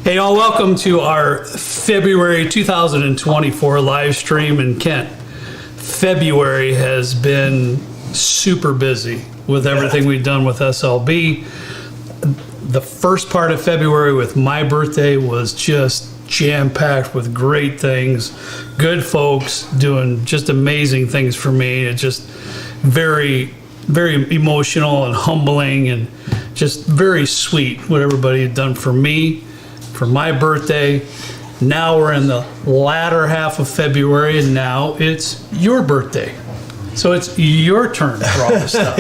Hey, y'all, welcome to our February 2024 live stream in Kent. February has been super busy with everything we've done with SLB. The first part of February with my birthday was just jam-packed with great things, good folks doing just amazing things for me. It's just very, very emotional and humbling and just very sweet what everybody had done for me, for my birthday. Now we're in the latter half of February, and now it's your birthday. So it's your turn for all this stuff.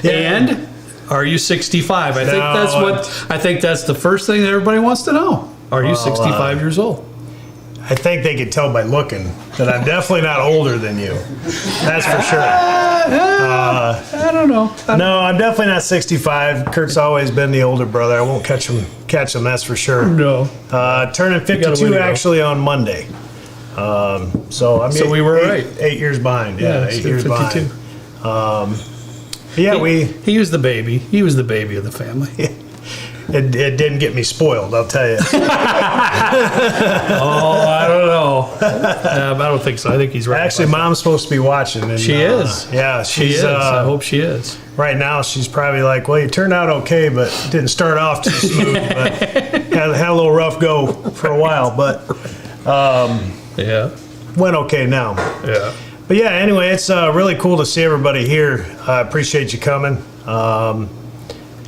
And are you 65? I think that's the first thing that everybody wants to know. Are you 65 years old? I think they could tell by looking that I'm definitely not older than you. That's for sure. I don't know. No, I'm definitely not 65. Kurt's always been the older brother. I won't catch him, that's for sure. No. Turning 52 actually on Monday. So we were right. 8 years behind. Yeah, 8 years 52. Behind. He was the baby. He was the baby of the family. It didn't get me spoiled, I'll tell you. I don't know. I don't think so. I think he's right. Actually, Mom's supposed to be watching. And, she is. Yeah, she is. I hope she is. Right now, she's probably like, well, you turned out okay, but didn't start off too smooth. But had a little rough go for a while, but went okay now. Yeah. But yeah, anyway, it's really cool to see everybody here. I appreciate you coming.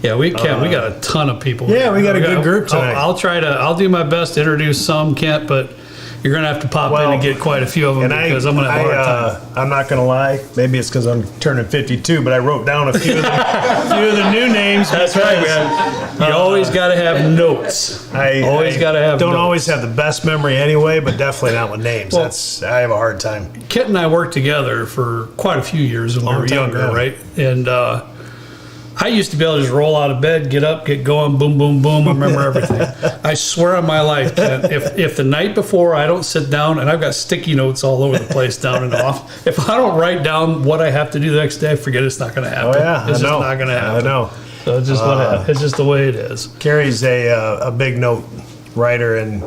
Yeah, we got a ton of people. Yeah, we got a good group tonight. I'll do my best to introduce some, Kent, but you're going to have to pop in and get quite a few of them because I'm going to have a hard time. I'm not going to lie. Maybe it's because I'm turning 52, but I wrote down a few of the new names. That's right, man. You always got to have notes. Don't always have the best memory anyway, but definitely not with names. I have a hard time. Kent and I worked together for quite a few years when we were younger, right? And I used to be able to just roll out of bed, get up, get going, boom, boom, boom, remember everything. I swear on my life, Ken, if the night before I don't sit down, and I've got sticky notes all over the place down and off, if I don't write down what I have to do the next day, I forget it's not going to happen. Oh, yeah, it's just not going to happen. I know. So it's just, it's just the way it is. Carrie's a big note writer, and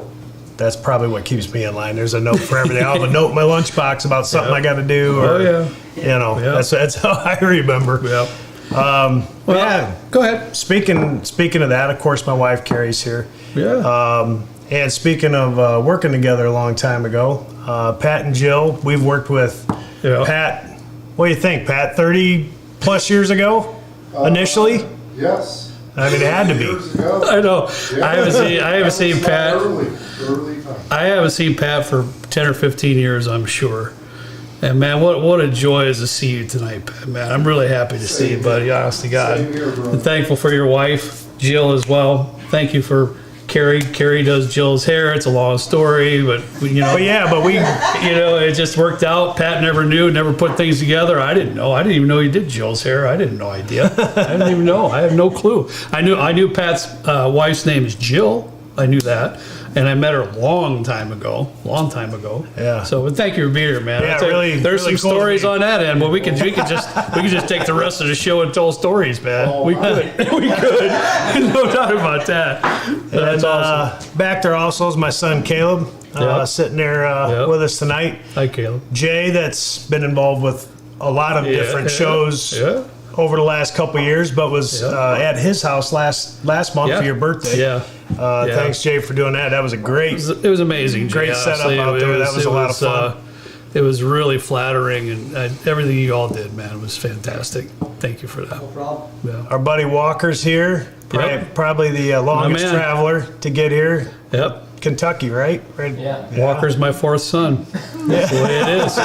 that's probably what keeps me in line. There's a note for everything. I'll have a note in my lunchbox about something I got to do. That's how I remember. Yeah. Go ahead. Speaking of that, of course, my wife Carrie's here. Yeah. And speaking of working together a long time ago, Pat and Jill, we've worked with Pat. What do you think, Pat? 30 plus years ago, initially. Yes. I mean, it had to be. I know. Yeah. I haven't seen Pat. Early time. I haven't seen Pat for 10 or 15 years, I'm sure. And man, what a joy is to see you tonight, Pat, man. I'm really happy to see you, buddy, honest to God. Same here, bro. I'm thankful for your wife, Jill, as well. Thank you for Carrie. Carrie does Jill's hair. It's a long story, but it just worked out. Pat never put things together. I didn't know. I didn't even know you did Jill's hair. I didn't no idea. I didn't even know. I have no clue. I knew Pat's wife's name is Jill. I knew that. And I met her a long time ago. Yeah. So, but thank you for being here, man. Yeah, there's really some cool stories on that end. Well, we could just take the rest of the show and tell stories, man. We could. No doubt about that. That's awesome. Back there also is my son Caleb, sitting there with us tonight. Hi, Caleb. Jay, that's been involved with a lot of different shows over the last couple of years, but was at his house last month for your birthday. Yeah. Thanks, Jay, for doing that. That was a great. It was amazing. Great Jay, setup out there. That was a lot of fun. It was really flattering, and everything you all did, man, was fantastic. Thank you for that. No problem. Yeah. Our buddy Walker's here. Probably the longest traveler to get here. Yep. Kentucky, right? Yeah. Walker's my fourth son. That's the way it is.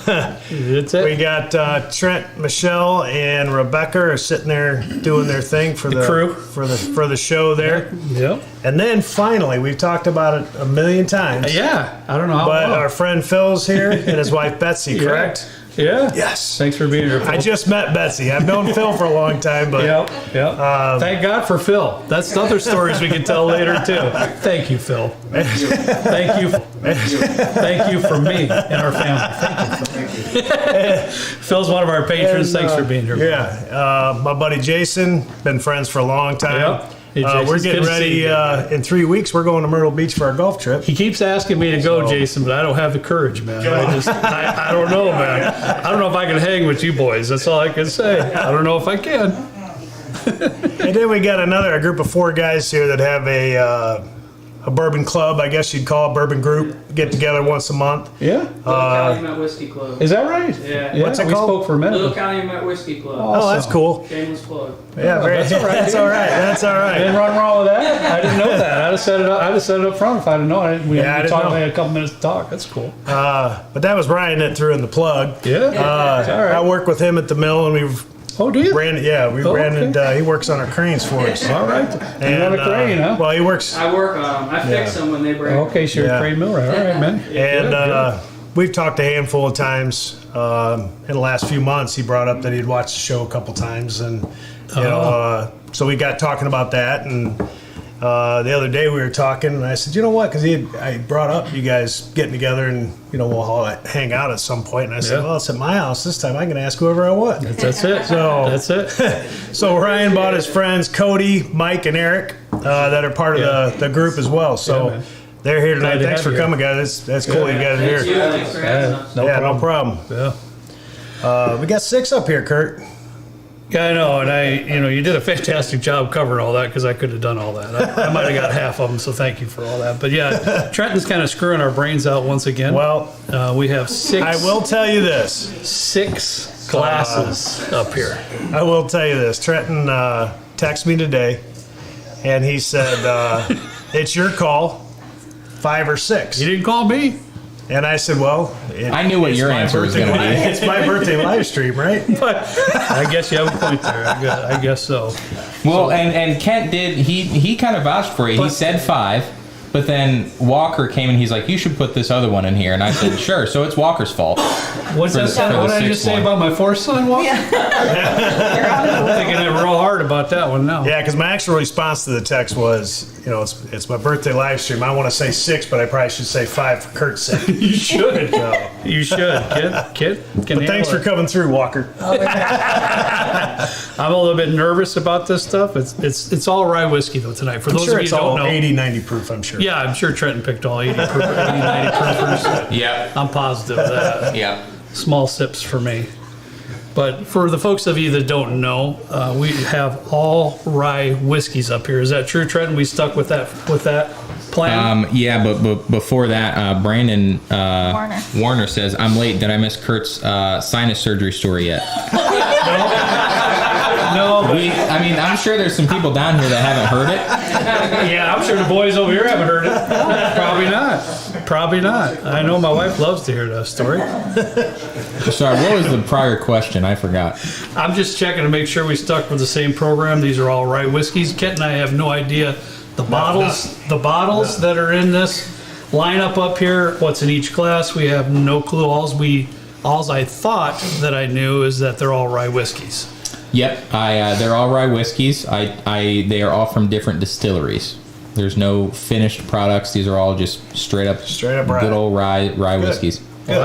That's it. We got Trent, Michelle, and Rebecca are sitting there doing their thing for the crew for the show there. Yep. And then finally, we've talked about it a million times. Yeah. I don't know how But long. our friend Phil's here and his wife Betsy, correct? Yeah. Yes. Thanks for being here, Phil. I just met Betsy. I've known Phil for a long time, but Yep. Thank God for Phil. That's other stories we can tell later too. Thank you, Phil. Thank you. Thank you for me and our family. Thank you, Phil. Phil's one of our patrons. Thanks for being here. Yeah. My buddy Jason, been friends for a long time. Yep. Hey, Jason, we're it's getting good to see ready you. in 3 weeks. We're going to Myrtle Beach for our golf trip. He keeps asking me to go, Jason, but I don't have the courage, man. I don't know, man. I don't know if I can hang with you boys. That's all I can say. I don't know if I can. And then we got a group of 4 guys here that have a bourbon club, I guess you'd call it, bourbon group. Get together once a month. Yeah. Little Calumet Whiskey Club. Is that right? Yeah. What's it we called? spoke for a minute. Little Calumet Whiskey Club. Oh, that's cool. Shameless plug. Yeah, that's all right. That's all right. That's all I didn't right. run wrong with that. I didn't know that. I'd have set it up. I'd have set it up front if I didn't know. I Yeah, I didn't know. had a couple minutes to talk. That's cool. But that was Ryan that threw in the plug. Yeah. It's all right. I work with him at the mill, and we've Oh, do you? ran. Yeah, we Oh, ran, okay. and he works on our cranes for us. All right. You run a crane, huh? Well, he works. I work on them. I fix them when they break. Okay, so you're Yeah. a crane millwright. All right, man. And Good. we've talked a handful of times in the last few months. He brought up that he'd watched the show a couple times, and so we got talking about that. And the other day we were talking, and I said, you know what? Because I brought up you guys getting together, and we'll all hang out at some point. And I said, Yeah. well, it's at my house this time. I can ask whoever I want. That's it. So- That's it. So Ryan bought his friends Cody, Mike, and Eric that are part of the group as well. Yeah, So man. they're here tonight. Glad to Thanks have for you coming, guys. That's cool you guys are Thank you. here. Thanks for having us. No Yeah, problem. no problem. Yeah. We got 6 up here, Kurt. Yeah, I know, and you did a fantastic job covering all that because I could have done all that. I might have got half of them, so thank you for all that. But yeah, Trenton's kind of screwing our brains out once again. Well, we have six. I will tell you this. 6 glasses up here. I will tell you this. Trenton texted me today, and he said, it's your call, 5 or 6. You didn't call me. And I said, well, I knew what it's your my answer was birthday gonna be. It's my birthday live stream, right? But I guess you have a point there. I guess so. Well, and Kent did. He kind of vouched for you. He But- said 5, but then Walker came and he's like, "You should put this other one in here." And I said, "Sure." So it's Walker's fault. What's that? for the What did I just sixth say one. about my fourth son? Walker? I'm thinking it real hard about that one now. Yeah, because my actual response to the text was, it's my birthday live stream. I want to say 6, but I probably should say 5 for Kurt's sake. You should. You should. Kid can But thanks for coming through, Walker. I'm a little bit nervous about this stuff. It's all rye whiskey though tonight. For I'm those sure of you it's who don't all know, 80, 90 proof, I'm sure. yeah, I'm sure Trenton picked all 80 90 proofers. Yeah. I'm positive of that. Yeah. Small sips for me. But for the folks of you that don't know, we have all rye whiskeys up here. Is that true, Trenton? We stuck with that plan. Yeah, but before that, Brandon Warner says, "I'm late. Did I miss Kurt's sinus surgery story yet?" No, but I'm sure there's some people down here that haven't heard it. yeah, I'm sure the boys over here haven't heard it. Probably not. I know my wife loves to hear that story. Sorry, what was the prior question? I forgot. I'm just checking to make sure we stuck with the same program. These are all rye whiskeys. Kent and I have no idea the bottles that are in this lineup up here, what's in each glass. We have no clue. Alls I thought that I knew is that they're all rye whiskeys. Yep, they're all rye whiskeys. They are all from different distilleries. There's no finished products. These are all just straight up rye. good old rye whiskeys. Well,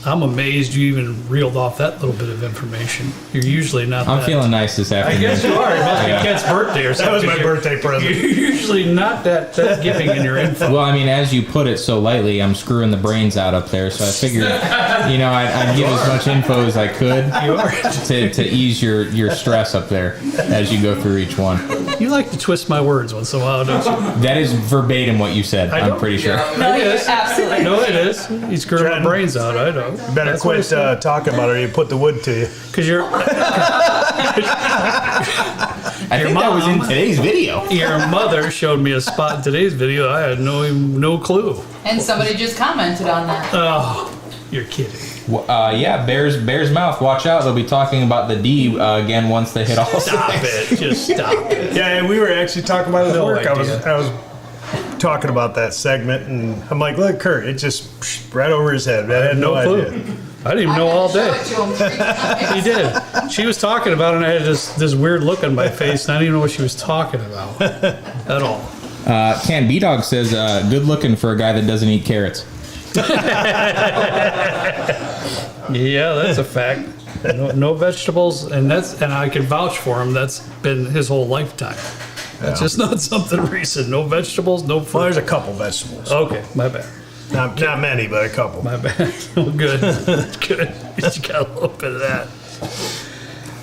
I'm amazed you even reeled off that little bit of information. You're usually not. I'm feeling nice this I afternoon. guess you are. It must be Yeah. Kent's birthday or That something. was my birthday present. You're usually not that giving in your info. Well, as you put it so lightly, I'm screwing the brains out up there. So I figured, I'd give as much info as I could You are. to ease your stress up there as you go through each one. You like to twist my words once in a while, don't you? That is verbatim what you said. I I'm don't- pretty sure. No, It you is. absolutely. No, it is. He's screwing my brains out. I know. Better That's what quit talking about it or you put the wood to you. Because you're. I think that was in mom- today's video. Your mother showed me a spot in today's video. I had no clue. And somebody just commented on that. Oh, you're kidding. Yeah, Bear's Mouth. Watch out. They'll be talking about the D again once they hit all Stop six. it. Just stop it. Yeah, and we were actually talking about it at No work. idea. I was talking about that segment, and I'm like, look, Kurt, it just right over his head. I had no No clue. idea. I didn't even know all day. He did. She was talking about it, and I had this weird look on my face, and I didn't even know what she was talking about at all. Can B-Dog says, good looking for a guy that doesn't eat carrots. Yeah, that's a fact. No vegetables, and I can vouch for him. That's been his whole lifetime. That's just not something recent. No vegetables, no fruit. Well, there's a couple vegetables. Okay, my bad. Not many, but a couple. My bad. Oh, good. Good. You got a little bit of that.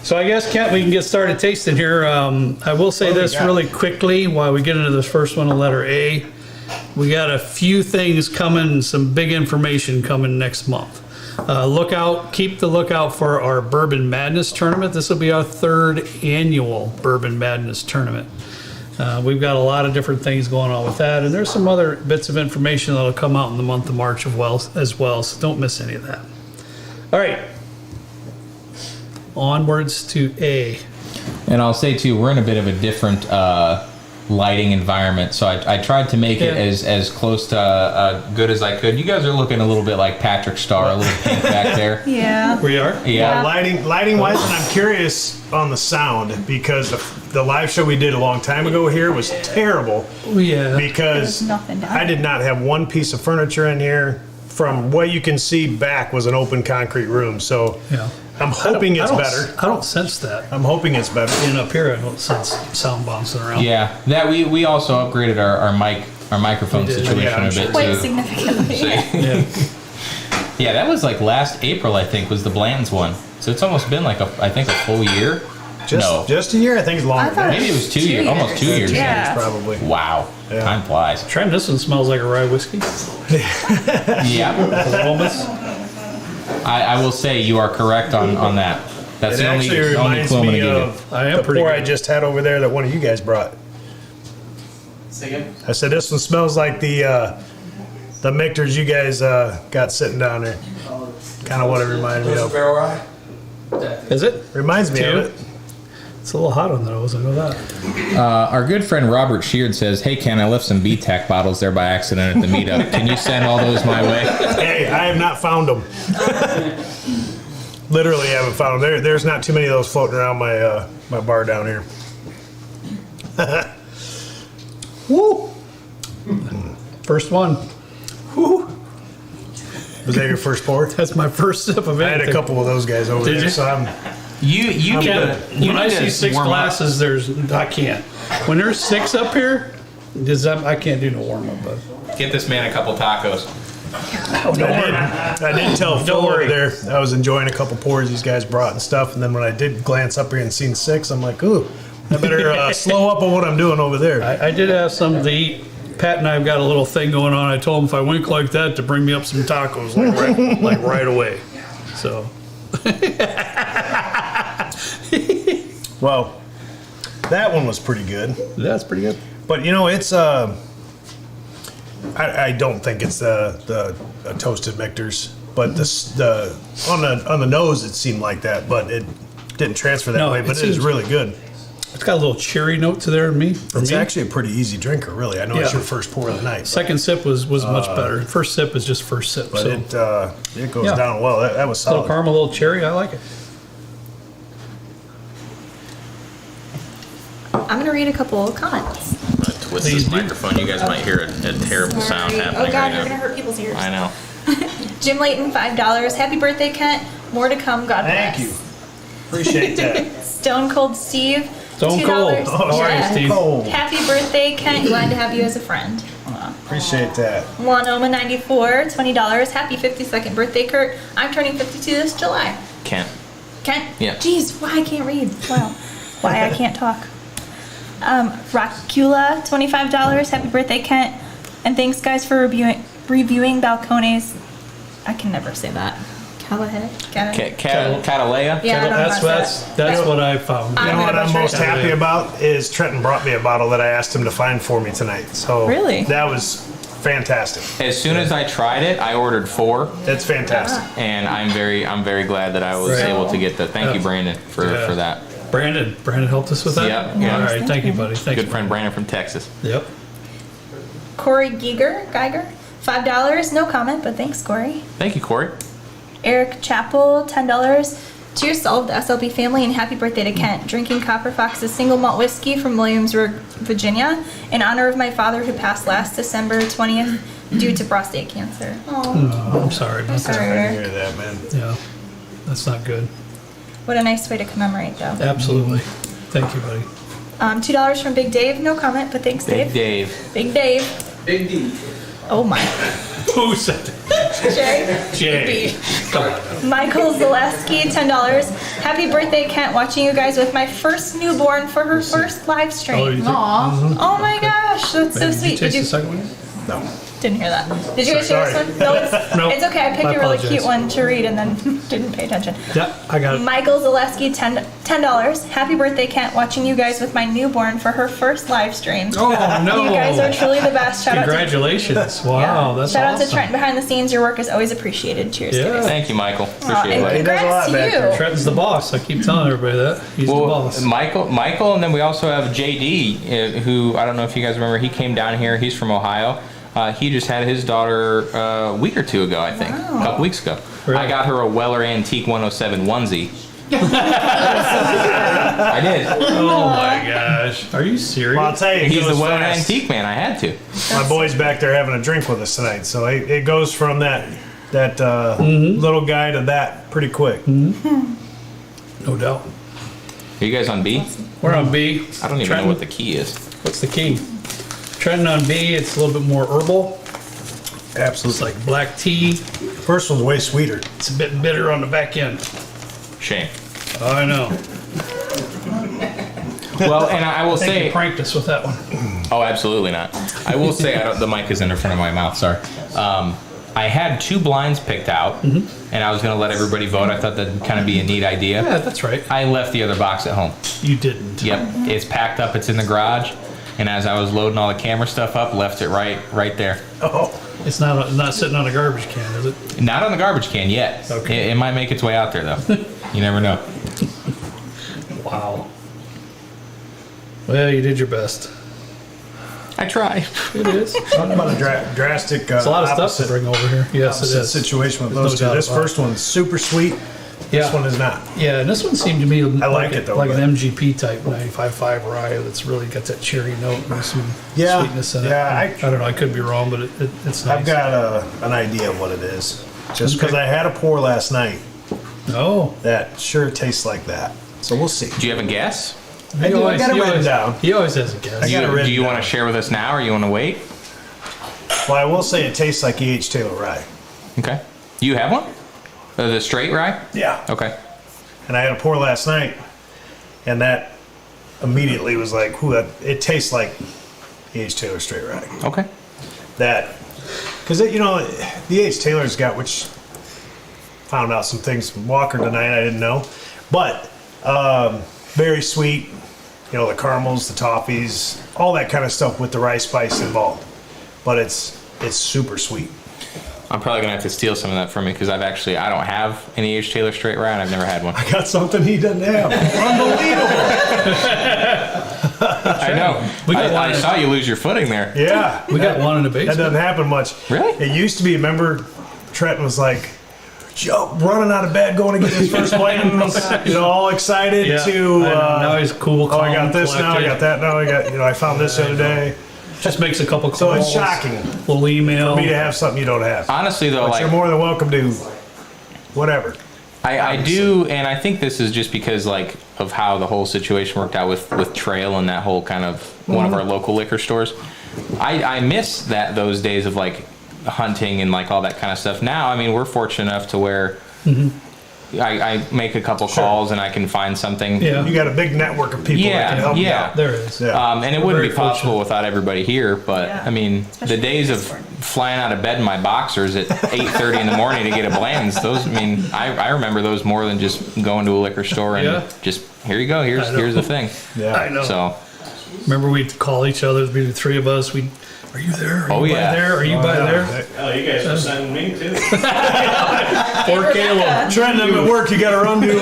So I guess, Kent, we can get started tasting here. I will say this really quickly while we get into this first one, the letter A. We got a few things coming, some big information coming next month. Keep the lookout for our Bourbon Madness tournament. This will be our 3rd annual Bourbon Madness tournament. We've got a lot of different things going on with that, and there's some other bits of information that'll come out in the month of March as well, so don't miss any of that. All right. Onwards to A. And I'll say too, we're in a bit of a different lighting environment, so I tried to make it as close to good as I could. You guys are looking a little bit like Patrick Starr, a little pink back there. Yeah. We are? Yeah. Lighting wise, and I'm curious on the sound because the live show we did a long time ago here was terrible. Yeah. Because There's nothing down I did not have one piece of furniture in here. From what you can see back was an open concrete room. So Yeah. I'm hoping it's better. I don't sense that. I'm hoping it's better. And up here, I don't sense sound bouncing around. Yeah, that we also upgraded our microphone We did. situation Yeah, I'm a bit sure. Quite too. significantly. Yeah. Yeah, that was like last April, I think, was the Bland's one. So it's almost been like I think a full year. Just a year. I think it's longer. I thought Maybe it was 2 years, almost 2 years. Yeah. Probably. Wow, Yeah. time flies. Trent, this one smells like a rye whiskey. Yeah, Aromas. I will say you are correct on that. That's It the actually only reminds clue I'm gonna me give you. of I am the pretty pour good. I just had over there that one of you guys brought. I said this one smells like the Mictors you guys got sitting down there. Kind of what it reminded me of. Is it? Reminds me of it. It's a little hot on the nose, I know that. Our good friend Robert Sheard says, "Hey Ken, I left some BTAC bottles there by accident at the meetup. Can you send all those my way?" Hey, I have not found them. Literally haven't found them. There's not too many of those floating around my my bar down here. Woo! First one. Woo! Was that your first pour? That's my first sip of I had anything. a couple of those guys over Did there, you? so I'm. You When I see 6 glasses, I can't. When there's 6 up here, I can't do no warm up. But Get this man a couple tacos. I did tell Phil over worry. there I was enjoying a couple pours these guys brought and stuff, and then when I did glance up here and seen 6, I'm like, ooh, I better slow up on what I'm doing over there. I did have some to eat. Pat and I have got a little thing going on. I told him if I wink like that to bring me up some tacos like right away. So Well, that one was pretty good, that's pretty good. but you know it's I don't think it's the toasted Mictors, but on the nose it seemed like that, but it didn't transfer that No, way. it But it is seems- really good. It's got a little cherry note to there for It's me. actually a pretty easy drinker, really. I know it's Yeah. your first pour of the night, Second sip was much better. First sip is just first sip. but So it goes Yeah. down well. That was little solid. caramel, little cherry. I like it. I'm gonna read a couple of comments. Twist Please this do. microphone. You guys might hear a terrible sound Sorry. happening Oh God, right you're now. gonna hurt people's ears. I know. Jim Layton, $5. Happy birthday, Kent. More to come. God bless. Thank you. Appreciate that. Stone Cold Steve. Stone $2. Cold. How are you, Yeah. Steve? Cold. Happy birthday, Kent. Glad to have you as a friend. Appreciate that. Juanoma 94, $20. Happy 52nd birthday, Kurt. I'm turning 52 this July. Can't. Kent? Yeah. Jeez, why I can't read. Wow. Why I can't talk. Rockula, $25. Happy birthday, Kent. And thanks, guys, for reviewing Balcones. I can never say that. Callahan? Catalea? Yeah, I don't know how to say That's that. what I found. I'm You know gonna what I'm butcher most it. happy about is Trenton brought me a bottle that I asked him to find for me tonight. So Really? that was fantastic. As soon as I tried it, I ordered 4, It's fantastic. and I'm very glad that I was Right. able to get that. Thank you, Brandon, for that. Brandon helped us with that? Yeah. All right, thank you, buddy. Thanks. Good friend Brandon from Texas. Yep. Corey Geiger, $5. No comment, but thanks, Corey. Thank you, Corey. Eric Chappell, $10. To yourself, the SLB family, and happy birthday to Kent. Drinking Copper Fox's single malt whiskey from Williamsburg, Virginia, in honor of my father who passed last December 20th due to prostate cancer. Oh, I'm sorry about Sorry, that. I hear Eric. that, man. Yeah, that's not good. What a nice way to commemorate, though. Absolutely. Thank you, buddy. $2 from Big Dave. No comment, but thanks, Big Dave. Dave. Big Dave. Big D. Oh my. Who said that? Jay. Jay. Come on. Michael Zaleski, $10. Happy birthday, Kent. Watching you guys with my first newborn for her first live Oh, stream. you think- Aw. Oh my gosh, that's so Did you sweet. taste the second one? No. Didn't hear that. Did you guys hear this Sorry. one? No, it's, Nope. it's okay. I picked I a really apologize. cute one to read and then didn't pay attention. Yeah, I got it. Michael Zaleski, $10. Happy birthday, Kent. Watching you guys with my newborn for her first live stream. Oh, no. You guys are truly the best. Shout out to Congratulations. Wow, that's Shout out awesome. to Trent behind the scenes. Your work is always appreciated. Cheers, Yeah. guys. Thank you, Michael. Aw, Appreciate and it. He does a congrats lot to back there. you. Trenton's the boss. I keep telling everybody that. He's the boss. Michael, and then we also have JD, who I don't know if you guys remember. He came down here. He's from Ohio. He just had his daughter a week or two ago, I think, a couple weeks ago. Really? I got her a Weller Antique 107 onesie. I did. Oh my gosh. Are you serious? Well, I'll tell you, it He's the goes Weller fast. Antique man. I had to. My boy's back there having a drink with us tonight, so it goes from that little guy to that pretty quick. No doubt. Are you guys on B? We're on B. I don't even know what the key is. What's the key? Trenton on B, it's a little bit more herbal. It's Absolutely. like black tea. First one's way sweeter. It's a bit bitter on the back end. Shame. Oh, I know. Well, and I will I think say, you pranked us with that one. oh, absolutely not. I will say, the mic is in front of my mouth. Sorry. I had 2 blinds picked out, and I was going to let everybody vote. I thought that'd kind of be a neat idea. Yeah, that's right. I left the other box at home. You didn't. Yep, it's packed up. It's in the garage. And as I was loading all the camera stuff up, left it right there. Oh, It's not sitting on a garbage can, is it? Not on the garbage can yet. Okay. It might make its way out there though. You never know. Wow. Well, you did your best. I try. It is. talk about a drastic It's a lot of stuff to opposite, bring over here. Yes, it opposite is. situation with There's those no two. doubt This about it. first one's super sweet. This one is not. Yeah, and this one seemed to me like it, though, like but- an MGP type 95.5 rye that's really got that cherry note and some Yeah, sweetness in it. yeah, I don't know. I could be wrong, but it's nice. I've got an idea of what it is. Just because I had a pour last night Oh, that sure tastes like that. So we'll see. Do you have a guess? I do. I got it written down. He always has a guess. I got it written Do you down. want to share with us now, or you want to wait? Well, I will say it tastes like E.H. Taylor rye. Okay. Do you have one? The straight rye? Yeah. Okay. And I had a pour last night, and that immediately was like, "Ooh, it tastes like E.H. Taylor straight rye." Okay. That, because the E.H. Taylor's got, which found out some things from Walker tonight I didn't know, but very sweet. The caramels, the toffees, all that kind of stuff with the rye spice involved. But it's super sweet. I'm probably gonna have to steal some of that from me because I don't have an E.H. Taylor straight rye, and I've never had one. I got something he doesn't have. Unbelievable. I know. We got I one. saw you lose your footing there. Yeah. We got one in the That basement. doesn't happen much. Really? It used to be, remember, Trenton was like, Joe, running out of bed, going to get his first Blanton's, all excited Yeah, to. I know. Now he's cool, Oh, I got calm, this now. I collected. got that now. I got. I found this the other day. Just makes a couple calls. So it's shocking Little email. for me to have something you don't have. Honestly, though, But you're like more than welcome to. Whatever. I do, and I think this is just because of how the whole situation worked out with Trail and that whole kind of one of our local liquor stores. I miss those days of hunting and all that kind of stuff. Now, I mean, we're fortunate enough to where I make a couple calls and I can find something. Yeah. You got a big network of people that can help you yeah. out. There is. Yeah. And it We're wouldn't very be possible fortunate. without everybody here. But Yeah. I mean, Especially the days of this one. flying out of bed in my boxers at 8:30 in the morning to get a Bland's, those. I mean, I remember those more than just going to a liquor store and Yeah. just here you go. Here's I know. the thing. Yeah. I know. So Remember, we'd call each other, there'd be the three of us. Are Are you there? Are Oh, you yeah. by there? Are you by there? Oh, you guys are sending me too. Poor Caleb. Trenton, I'm at work. You got to run to.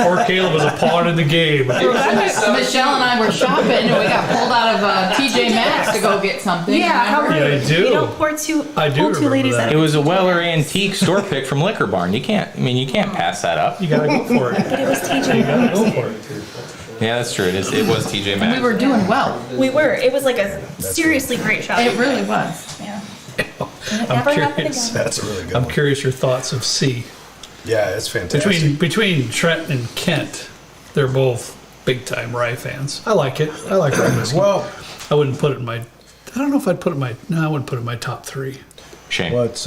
Poor Caleb was a pawn in the game. Michelle and I were shopping and we got pulled out of TJ Maxx to go get something. Yeah, how remember? Yeah, I do. You don't pour two, I do pull two remember ladies that. at It was a Weller Antique store pick from Liquor Barn. You can't pass that up. You gotta go for it. But it was TJ You gotta Maxx. go for it. Yeah, that's true. It was TJ We Maxx. were doing well. We were. It was like a seriously great shop. It really was. Yeah. And it I'm never happened curious. again. That's a really good I'm one. curious your thoughts of C. Yeah, it's fantastic. Between Trent and Kent, they're both big time rye fans. I like it. I like rye whiskey. Well, I wouldn't put it in my. I don't know if I'd put it in my. No, I wouldn't put it in my top 3. Shame. what's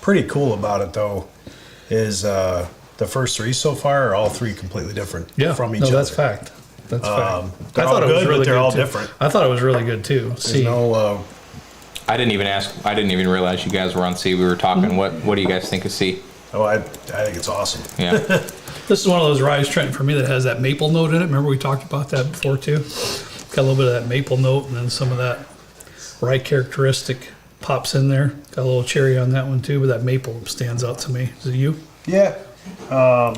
pretty cool about it though is the first 3 so far are all 3 completely different from each other. That's fact. That's fact. They're all good, but they're all too. different. I thought it was really good too. There's See, no. I didn't even realize you guys were on C. We were talking. What do you guys think of C? I think it's awesome. Yeah. this is one of those ryes, Trent, for me that has that maple note in it. Remember we talked about that before too. Got a little bit of that maple note, and then some of that rye characteristic pops in there. Got a little cherry on that one too, but that maple stands out to me. Is it you? Yeah. I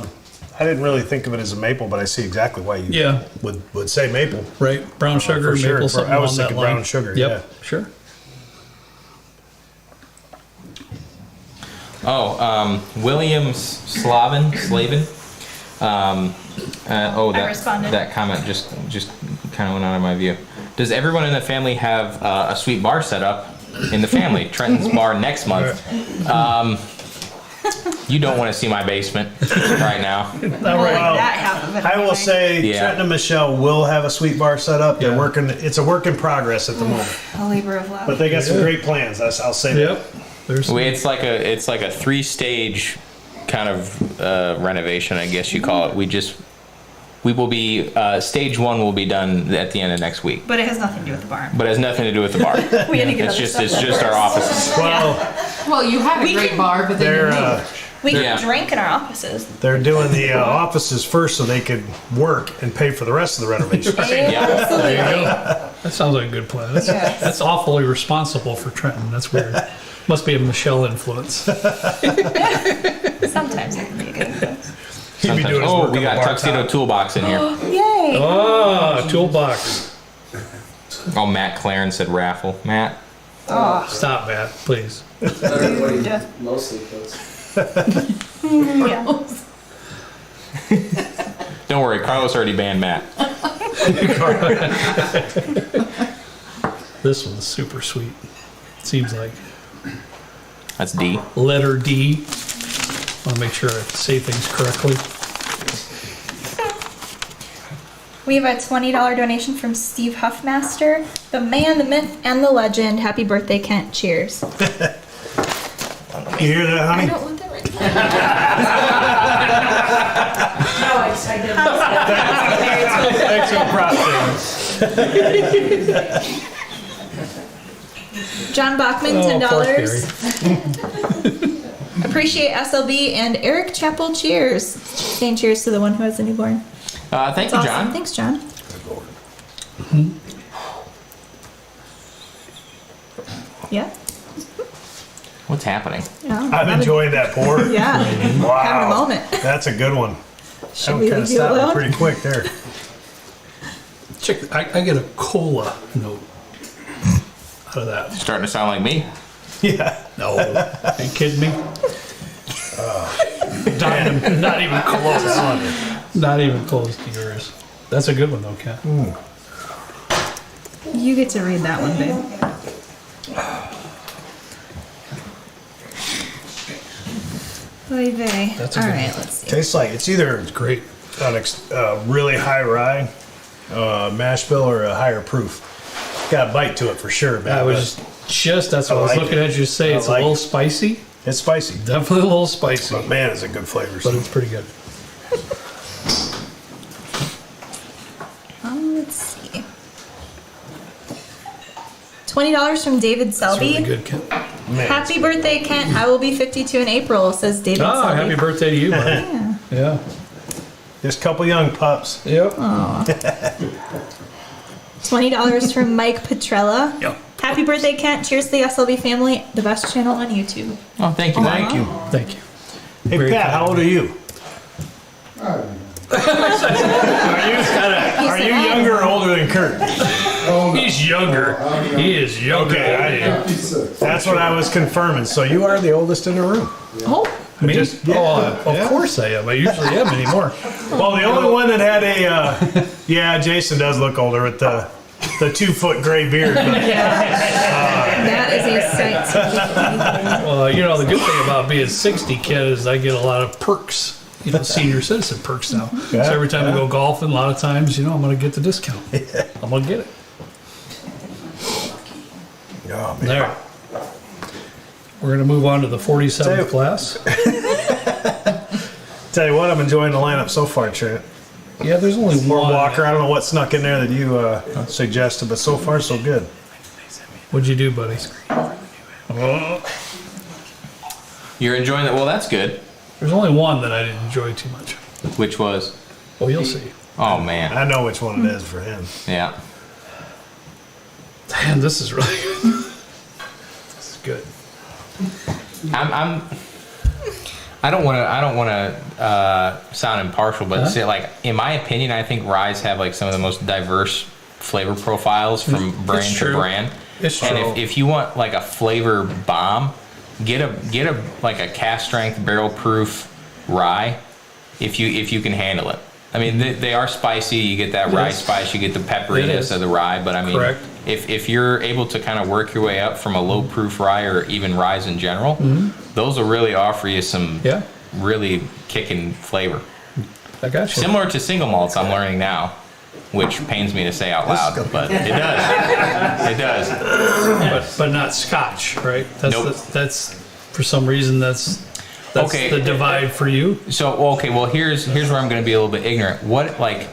didn't really think of it as a maple, but I see exactly why you would say maple. Right, brown sugar, for sure. maple, something I was along that thinking line. brown sugar, Yep, yeah. sure. William Slavin. I responded. That comment just kind of went out of my view. Does everyone in the family have a sweet bar set up in the family? Trenton's bar next month. You don't want to see my basement right now. I like Well, that half of it. I will anyway. say Yeah. Trenton and Michelle will have a sweet bar set up. They're Yeah. working. It's a work in progress at the moment, A labor of love. but they got some great plans. I'll say that. Yep. There's It's like a 3-stage kind of renovation, I guess you call it. We will be stage 1 will be done at the end of next week, But it has nothing to do with the barn. but it has nothing to do with the bar. We had to get It's other just stuff done our first. offices. Well, Well, you had a We great can- bar, but then you they're moved. We Yeah. can drink in our offices. they're doing the offices first so they could work and pay for the rest of the renovation. Absolutely. That sounds like a good plan. That's awfully responsible for Trenton. That's weird. Must be a Michelle influence. Sometimes it can be a good influence. He'd be doing his Oh, work we on the got bar tuxedo top. toolbox in here. Yay! Oh, toolbox. Oh, Matt Clarence said raffle. Matt, Stop, Matt, please. Mostly close. Yeah. don't worry, Carlos already banned Matt. This one's super sweet. Seems like That's D. letter D. Want to make sure I say things correctly. We have a $20 donation from Steve Huffmaster. The man, the myth, and the legend. Happy birthday, Kent. Cheers. You hear that, I honey? don't want that right now. Thanks for the prop. John Bachman, Oh, poor $10. Appreciate SLB and Eric Chappell. Cheers. Saying cheers to the one who has a newborn. Thank you, Awesome. John. Thanks, John. Yeah. What's happening? Yeah. I'm enjoying that pour. Yeah. Wow. Having a moment. That's a good one. Should That we one kind of leave you stopped me alone? pretty quick there. Check. I get a cola note out of that. Starting to sound like me. Yeah. No, are you kidding me? Not even close. Not even close to yours. That's a good one though, Kat. You get to read that one, babe. Oy vey. That's a All good right, one. let's see. Tastes like it's either Great. an really high rye mash bill or a higher proof. Got a bite to it for sure, man. I was just that's what I was like looking it. at you say. I It's like a little it. spicy. It's spicy, Definitely a little spicy, but man, it's a good flavor. but it's pretty good. Let's see. $20 from David It's Selby. really good, Kent. Man, Happy birthday, Kent. I will be 52 in April, says David Ah, Selby. happy birthday to you, buddy. Yeah. Yeah. just a couple young pups. Yep. $20 from Mike Petrella. Yep. Happy birthday, Kent. Cheers to the SLB family, the best channel on YouTube. Oh, thank you. Thank you. Thank you. Hey, Very Pat, how old are you? Are you younger or older than Kurt? He's younger. He is younger. Okay, that's what I was confirming. So you are the oldest in the room. Oh, Me? Yeah. Of course I am. I usually am anymore. Well, the only one that had a, yeah, Jason does look older with the 2-foot gray beard. But That is a sight to behold. Well, you know, the good thing about being 60, kid, is I get a lot of perks. You know, senior citizen perks now. So every time I go golfing, a lot of times, you know, I'm going to get the discount. I'm going to get it. oh, man. There. We're going to move on to the 47th class. Tell you what, I'm enjoying the lineup so far, Trent. Yeah, there's only More one. Walker. I don't know what snuck in there that you suggested, but so far so good. What'd you do, buddy? You're enjoying it. Well, that's good. There's only one that I didn't enjoy too much. Which was? Well, you'll see. Oh man. I know which one it is for him. Yeah. Man, this is really good. This is good. I don't want to sound impartial, but say, like, in my opinion, I think ryes have like some of the most diverse flavor profiles from brand to true. brand. It's and true. if you want like a flavor bomb, get a like a cast strength barrel proof rye, if you can handle it. I mean, they are spicy. You get that rye spice. You get the pepperiness of the rye. But I mean, Correct. if you're able to kind of work your way up from a low proof rye or even ryes in general, those will really offer you some really kicking flavor. I got you. Similar to single malts, I'm learning now, which pains me to say out loud, but it does. It does. But not Scotch, right? That's Nope. that's for some reason that's Okay. the divide for you. So okay, well here's where I'm going to be a little bit ignorant. What, like,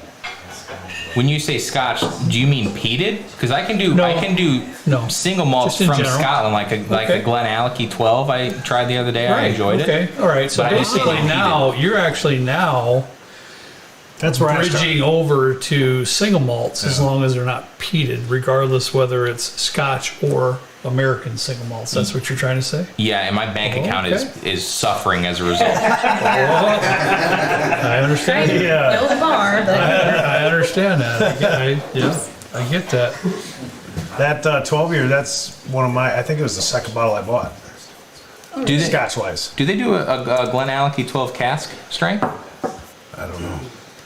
when you say Scotch, do you mean peated? Because I can do No. single malts Just in from general. Scotland, like a Glenallachie 12 I tried the other day. I enjoyed it. Okay, all right. So But I don't basically think now you're actually That's where I start. bridging over to single malts as long as they're not peated, regardless whether it's Scotch or American single malts. That's what you're trying to say? Yeah, and my bank account okay. is suffering as a result. I understand. Yeah. No bar, but I understand that. I get that. That 12-year, that's one of my, I think it was the second bottle I bought. Do they, Scotch-wise. do they do a Glenallachie 12 cask strength? I don't know.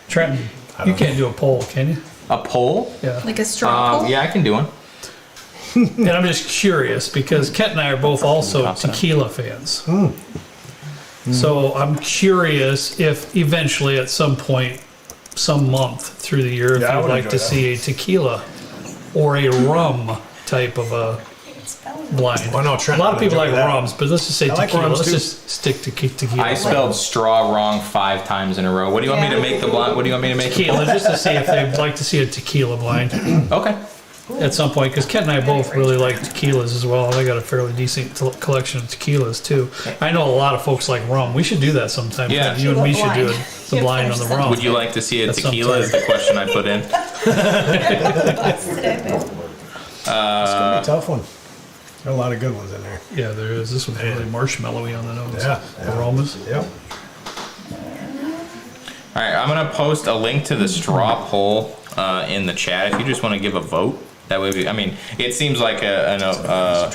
Trenton, you can't do a poll, can you? A pole? Yeah. like a straw poll. Yeah, I can do one. And I'm just curious because Kent and I are both also tequila fans. So I'm curious if eventually at some point, some month through the year, if Yeah, I you'd would like enjoy to see a tequila or a rum type of a blind. Well, no, A Trent lot of would people like enjoy that. rums, but let's just say I like tequila. rums Let's too. just stick to tequila. I spelled straw wrong 5 times in a row. What do you want me to make the blind? What do you want me to make? tequila just to see if they'd like to see a tequila blind Okay. at some point, because Kent and I both really like tequilas as well. I got a fairly decent collection of tequilas too. I know a lot of folks like rum. We should do that sometime. Yeah. You and me should do it. The blind on the rum. Would you like to see a That's tequila? Is the question I put in. It's going to be a tough one. There are a lot of good ones in there. Yeah, there is. This one's really marshmallowy on the nose. Yeah. Aromas. Yep. All right, I'm gonna post a link to the straw poll in the chat if you just want to give a vote. That would be. I mean, it seems like an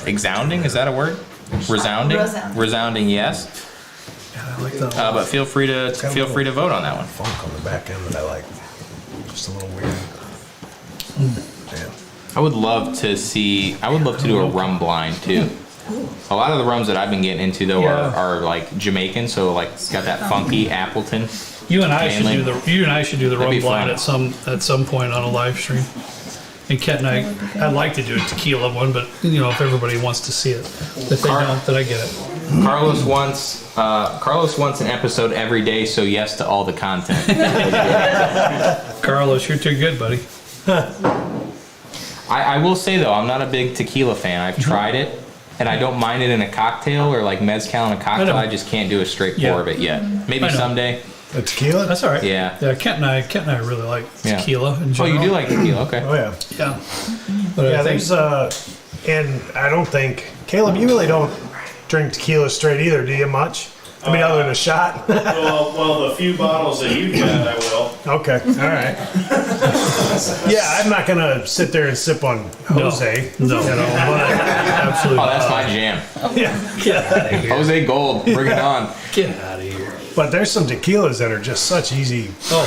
exounding. Is that a word? Resounding. Resounding yes. Yeah, I like that. But feel free to vote on that one. Funk on the back end that I like. Just a little weird. Yeah. I would love to do a rum blind too. A lot of the rums that I've been getting into though are like Jamaican, so like it's got that funky Appleton. You and I mainly. should do the rum be blind fun. at some point on a live stream. And Kent and I'd like to do a tequila one, but you know, if everybody wants to see it, if they don't, then I get it. Carlos wants an episode every day, so yes to all the content. Carlos, you're too good, buddy. I will say though, I'm not a big tequila fan. I've tried it, and I don't mind it in a cocktail or like mezcal in a cocktail. I just can't do a straight pour of it yet. Maybe someday. A tequila? That's all right. Yeah. Yeah, Kent and I really like tequila in Oh, general. you do like tequila? Okay. Oh, yeah. Yeah. But Yeah, I think there's And I don't think, Caleb, you really don't drink tequila straight either, do you much? I mean, other than a shot? Well, the few bottles that you've got, I will. Okay, all right. Yeah, I'm not gonna sit there and sip on Jose. No. You know, but Absolutely. Oh, that's my jam. yeah. Get out of here. Jose Gold, bring it on. Get out of here. But there's some tequilas that are just such easy.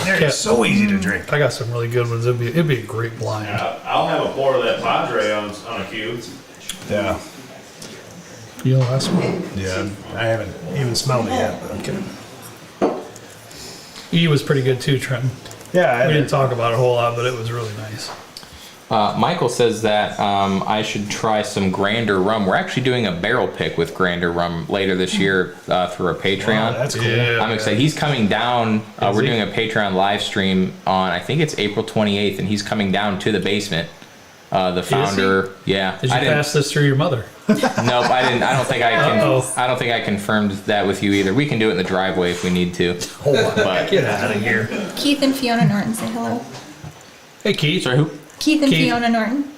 They're can't- so easy to drink. I got some really good ones. It'd be a great blind. I'll have a pour of that Padre on a cube. Yeah. You know, that's one. Yeah. I haven't even smelled it yet. Okay. E was pretty good too, Trenton. Yeah. We didn't talk about it a whole lot, but it was really nice. Michael says that I should try some Grander rum. We're actually doing a barrel pick with Grander rum later this year through our Patreon. Wow, that's cool. Yeah. I'm excited. He's coming down. We're he? doing a Patreon live stream on, I think it's April 28th, and he's coming down to the basement. The founder, yeah. Did you pass this through your mother? Nope, I didn't. I don't think I can. Uh-oh. I don't think I confirmed that with you either. We can do it in the driveway if we need to. But Get out of here. Keith and Fiona Norton say hello. Hey, Keith. sorry, who? Keith and Keith. Fiona Norton.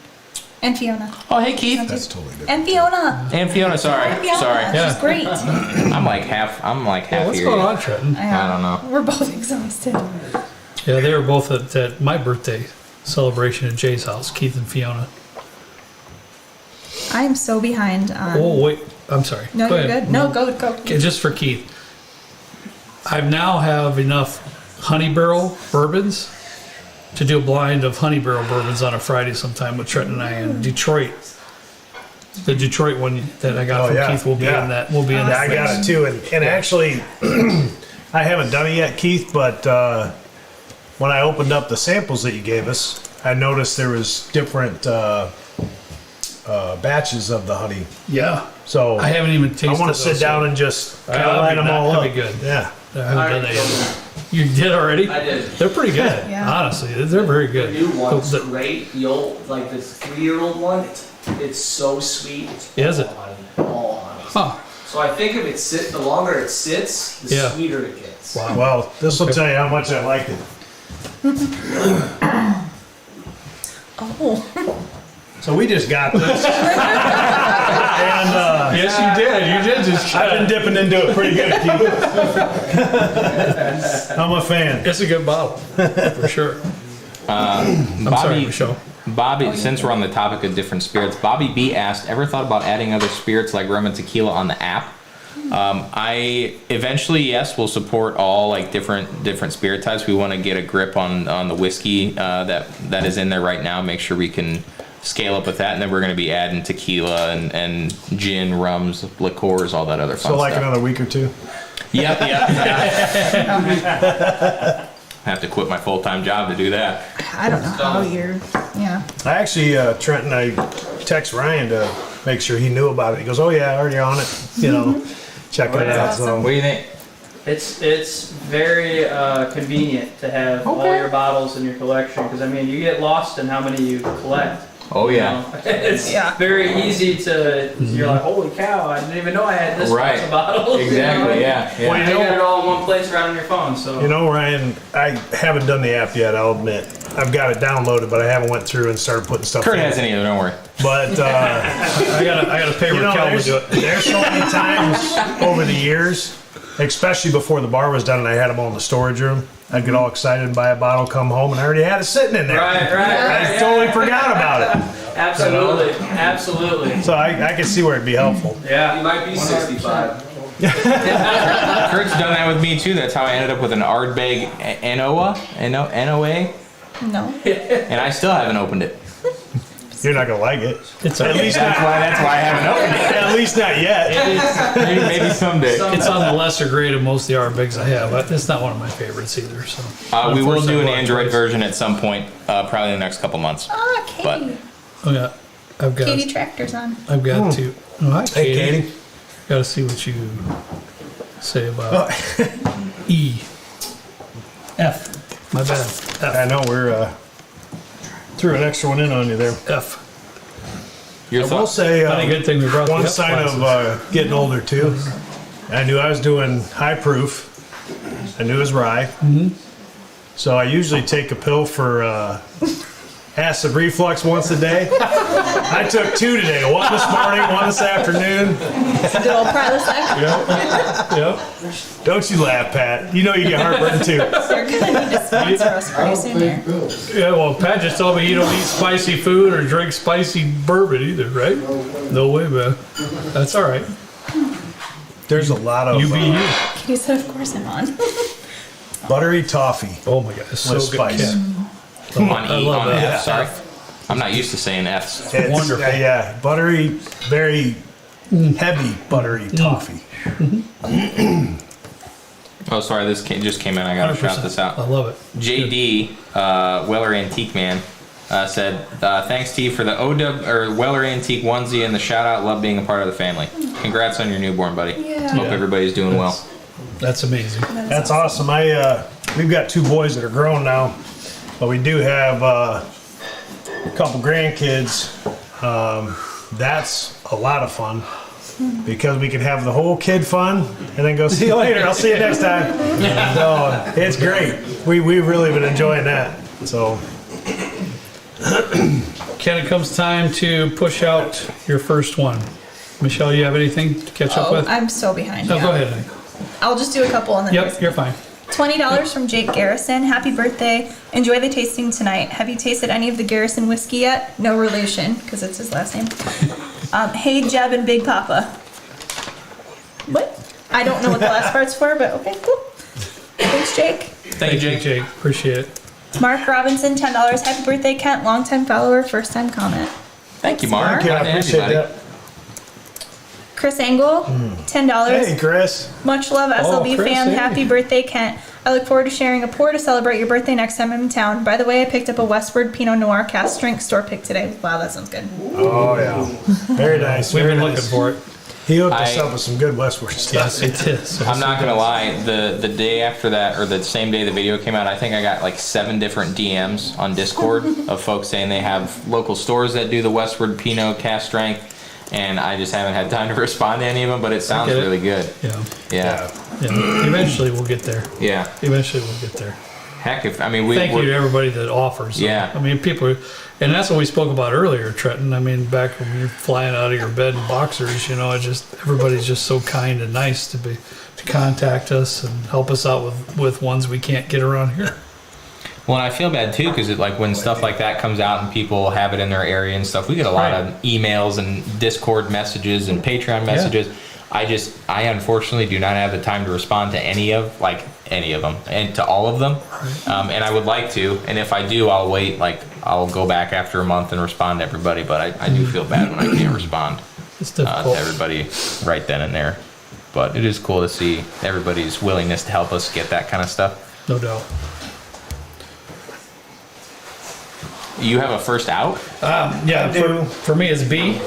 And Fiona. Oh, hey, Keith. That's totally different. And Fiona. And Fiona. Sorry, And Fiona. sorry. Yeah. She's great. I'm like half What's here. going on, Trenton? I don't know. We're both exhausted. Yeah, they were both at my birthday celebration at Jay's house, Keith and Fiona. I am so behind on. Oh, wait. I'm sorry. No, Go you're ahead. good. No, go. Okay, just for Keith. I now have enough honey barrel bourbons to do a blind of honey barrel bourbons on a Friday sometime with Trenton and I in Detroit. The Detroit one that I got from Keith will be in that. Will be in that. I got it too, and actually, I haven't done it yet, Keith. But when I opened up the samples that you gave us, I noticed there was different batches of the honey. Yeah. So I haven't even tasted. I want to sit those down yet. and just kind That'd of line be- them all up. that'd be good. Yeah. I haven't done that yet. You did already? I did. They're pretty good. Yeah. Honestly, they're very The good. new one's The- great. The old, like the 3-year-old one, it's so sweet. It's Is it? all honey. Huh. So I think if it the longer it sits, the Yeah. sweeter it gets. Wow. Well, this will tell you how much I like it. Oh. So we just got this, and Yes, you did. You did just. I've been dipping into it pretty good, Keith. I'm a fan. It's a good bottle for sure. I'm sorry, Michelle. Bobby, since we're on the topic of different spirits, Bobby B asked, ever thought about adding other spirits like rum and tequila on the app? I eventually, yes, will support all like different spirit types. We want to get a grip on the whiskey that is in there right now. Make sure we can scale up with that, and then we're going to be adding tequila and gin, rums, liqueurs, all that other fun So like stuff. another week or two. Yep. Have to quit my full-time job to do that. I don't know how you're. Yeah. I actually, Trent and I text Ryan to make sure he knew about it. He goes, "Oh yeah, already on it." You know, checking it out. So What do you think? It's very convenient to have all your bottles in your collection because I mean you get lost in how many you collect. Oh You yeah. know? It's very easy to. You're like, holy cow! I didn't even know I had this Right. much of bottles. Exactly. Yeah. Well, Yeah. you got it all in one place right on your phone. So you know, Ryan, I haven't done the app yet. I'll admit, I've got it downloaded, but I haven't went through and started putting stuff. Kurt in. hasn't either. Don't worry. But I gotta pay you know, Raquel to there's, do it. there's so many times over the years, especially before the bar was done and I had them all in the storage room, I'd get all excited and buy a bottle, come home, and I already had it sitting in there. right. I totally forgot about it. Absolutely. So I can see where it'd be helpful. You Yeah. might be 65. Kurt's done that with me too. That's how I ended up with an Ardbeg NOA, NOA, No. and I still haven't opened it. You're not gonna like it. It's At least not. That's why I haven't opened it. At least not yet. Maybe someday. It's on the lesser grade of most of the Ardbegs I have. But it's not one of my favorites either. So We will do an Unfortunately, Android version at some point, probably in the next couple months. Ah, Katie. Oh yeah, I've got. Katie Tractor's on. I've got to. Oh, hi, Hey, Katie. Got to see what you say about E. F. My bad. I F. know we're threw an extra one in on you there. F. Your I will thoughts? say Funny good thing we brought the one F sign of glasses. getting older too. I knew I was doing high proof. I knew it was rye. So I usually take a pill for acid reflux once a day. I took 2 today. 1 this morning, 1 this afternoon. Good old Prilosec. Yep. Don't you laugh, Pat. You know you get heartburn too. They're gonna need to sponsor us pretty soon here. Yeah, well, Pat just told me you don't eat spicy food or drink spicy bourbon either, right? No way, man. That's all right. There's a lot of You be you. He said, of course I'm on. buttery toffee. Oh my God, it's so With good. spice. Ken. On I E, love on that. F, sorry. I'm not used to saying F's. It's, Wonderful. yeah, buttery, very heavy buttery toffee. Oh, sorry, this just came in. I gotta shout 100%. this out. I love it. JD, Weller Antique Man, said, thanks Steve for the OW or Weller Antique onesie and the shout out. Love being a part of the family. Congrats on your newborn, buddy. Yeah. Hope everybody's doing well. That's amazing. That's awesome. We've got 2 boys that are grown now, but we do have a couple grandkids. That's a lot of fun because we can have the whole kid fun and then go, see you later. I'll see you next time. So it's great. We've really been enjoying that. So Ken, it comes time to push out your first one. Michelle, you have anything to catch up Oh, with? I'm so behind. No, yeah. go ahead. I'll just do a couple and then. Yep, you're fine. $20 from Jake Garrison. Happy birthday. Enjoy the tasting tonight. Have you tasted any of the Garrison whiskey yet? No relation, because it's his last name. Hey, Jeb and Big Papa. What? I don't know what the last part's for, but okay, cool. Thanks, Jake. Thank you, Jake. Jake. Appreciate it. Mark Robinson, $10. Happy birthday, Kent. Longtime follower, first time comment. Thank you, Mark. yeah, I Glad to have you, appreciate buddy. that. Chris Engel, $10. Hey, Chris. Much love, SLB Chris, fam. hey. Happy birthday, Kent. I look forward to sharing a pour to celebrate your birthday next time I'm in town. By the way, I picked up a Westward Pinot Noir cask strength store pick today. Wow, that sounds good. Oh, yeah. Very nice. We've very been nice. looking for it. He hooked us I- up with some good Westward stuff. Yes, it is. I'm not gonna lie. The day after that, or the same day the video came out, I think I got like 7 different DMs on Discord of folks saying they have local stores that do the Westward Pinot cast strength, and I just haven't had time to respond to any of them. But it sounds get it. really good. Yeah. Yeah, Yeah. Eventually we'll get there. yeah. Eventually we'll get there. Heck, if I mean Thank you to we're, everybody that offers. Yeah. I mean, people, and that's what we spoke about earlier, Trenton. I mean, back when you're flying out of your bed in boxers, everybody's just so kind and nice to contact us and help us out with ones we can't get around here. well, and I feel bad too because like when stuff like that comes out and people have it in their area and stuff, we get a lot Right. of emails and Discord messages and Patreon messages. I unfortunately do not have the time to respond to any of them and to all of them. And I would like to, and if I do, I'll wait, I'll go back after a month and respond to everybody, but I do feel bad when I can't respond It's to difficult. everybody right then and there. But it is cool to see everybody's willingness to help us get that kind of stuff. No doubt. You have a first out? Yeah, do. for me it's B.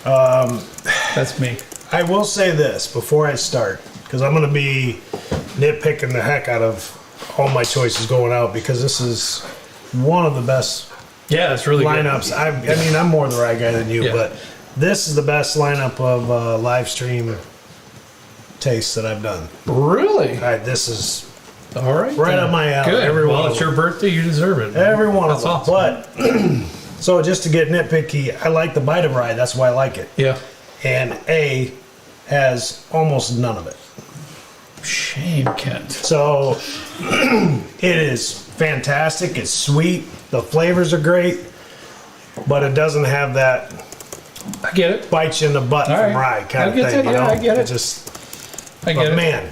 That's me. I will say this before I start, because I'm going to be nitpicking the heck out of all my choices going out, because this is one of the best Yeah, it's really lineups. good. I mean, I'm more the right guy than you, Yeah. but this is the best lineup of live stream tastes that I've done. Really? This is All right. right then. up my alley. Good. Every one Well, of it's them. your birthday. You deserve it. Every one That's of them. awesome. But so just to get nitpicky, I like the bite of rye. That's why I like it. Yeah. And A has almost none of it. Shame, Kent. So it is fantastic. It's sweet. The flavors are great, but it doesn't have that I get it. bite you in the butt All from right. rye kind I of get thing. it. You know, I get it. Just, I but get it. man,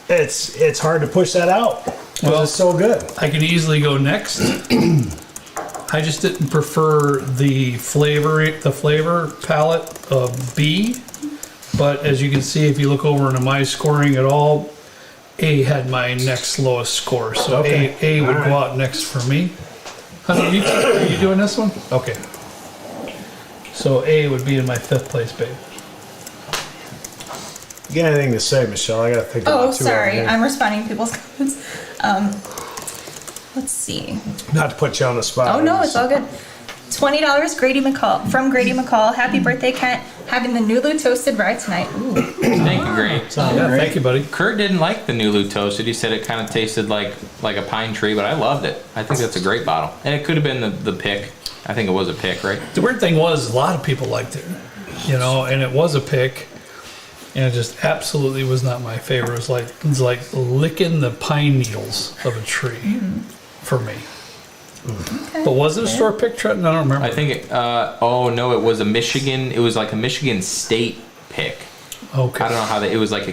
it's hard to push that out because Well, it's so good. I can easily go next. I just didn't prefer the flavor palette of B. But as you can see, if you look over into my scoring at all, A had my next lowest score. So Okay. A would All right. go out next for me. Honey, are you doing this one? Okay. So A would be in my 5th place, babe. You got anything to say, Michelle? I got to think about Oh, two over sorry. here. I'm responding to people's comments. Let's see. Not to put you on the spot. Oh no, it's all good. $20 Grady McCall from Grady McCall. Happy birthday, Kent. having the Nulu toasted rye tonight. Ooh. Thank you, great. Yeah, thank you, buddy. Kurt didn't like the Nulu toasted. He said it kind of tasted like a pine tree, but I loved it. I think that's a great bottle. And it could have been the pick. I think it was a pick, right? The weird thing was, a lot of people liked it, and it was a pick, and it just absolutely was not my favorite. It was like licking the pine needles of a tree for me. Okay. But was it a store pick, Trenton? I don't remember. I think it, oh no, it was a Michigan, it was like a Michigan State pick. Okay. I don't know how it was like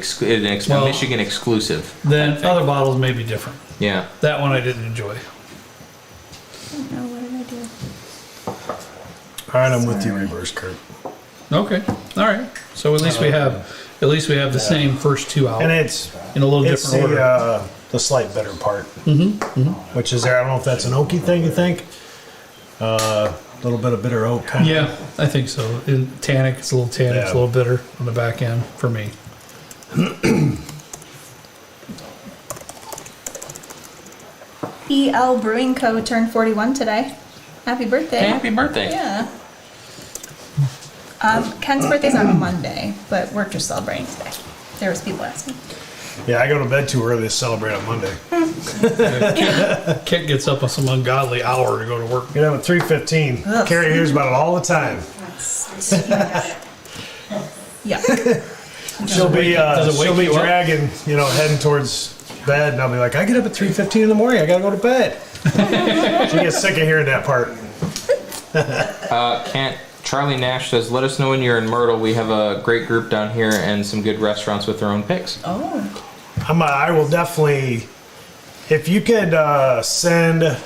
Well, Michigan exclusive. Then other bottles may be different. Yeah. That one I didn't enjoy. I don't know, what did I do? All right, I'm with you, reverse, Kurt. Okay. All right. So at least we have the same first two out And it's in a little it's different order. the slight bitter part, which is there. I don't know if that's an oaky thing. You think? A little bit of bitter oak. Kind Yeah, I think so. In tannic, it's a little tannic, it's a Yeah. little bitter on the back end for me. EL Brewing Co. turned 41 today. Happy birthday. Happy birthday. Yeah. Ken's birthday's on Monday, but we're just celebrating today. There was people asking. Yeah, I go to bed too early to celebrate on Monday. Kent gets up on some ungodly hour to go to work. Get up at 3:15. Carrie hears about it all the time. Yuck. She'll be does it wake she'll be you up? dragging, heading towards bed, and I'll be like, I get up at 3:15 in the morning. I gotta go to bed. She gets sick of hearing that part. Charlie Nash says, let us know when you're in Myrtle. We have a great group down here and some good restaurants with their own picks. Oh. I will definitely, if you could send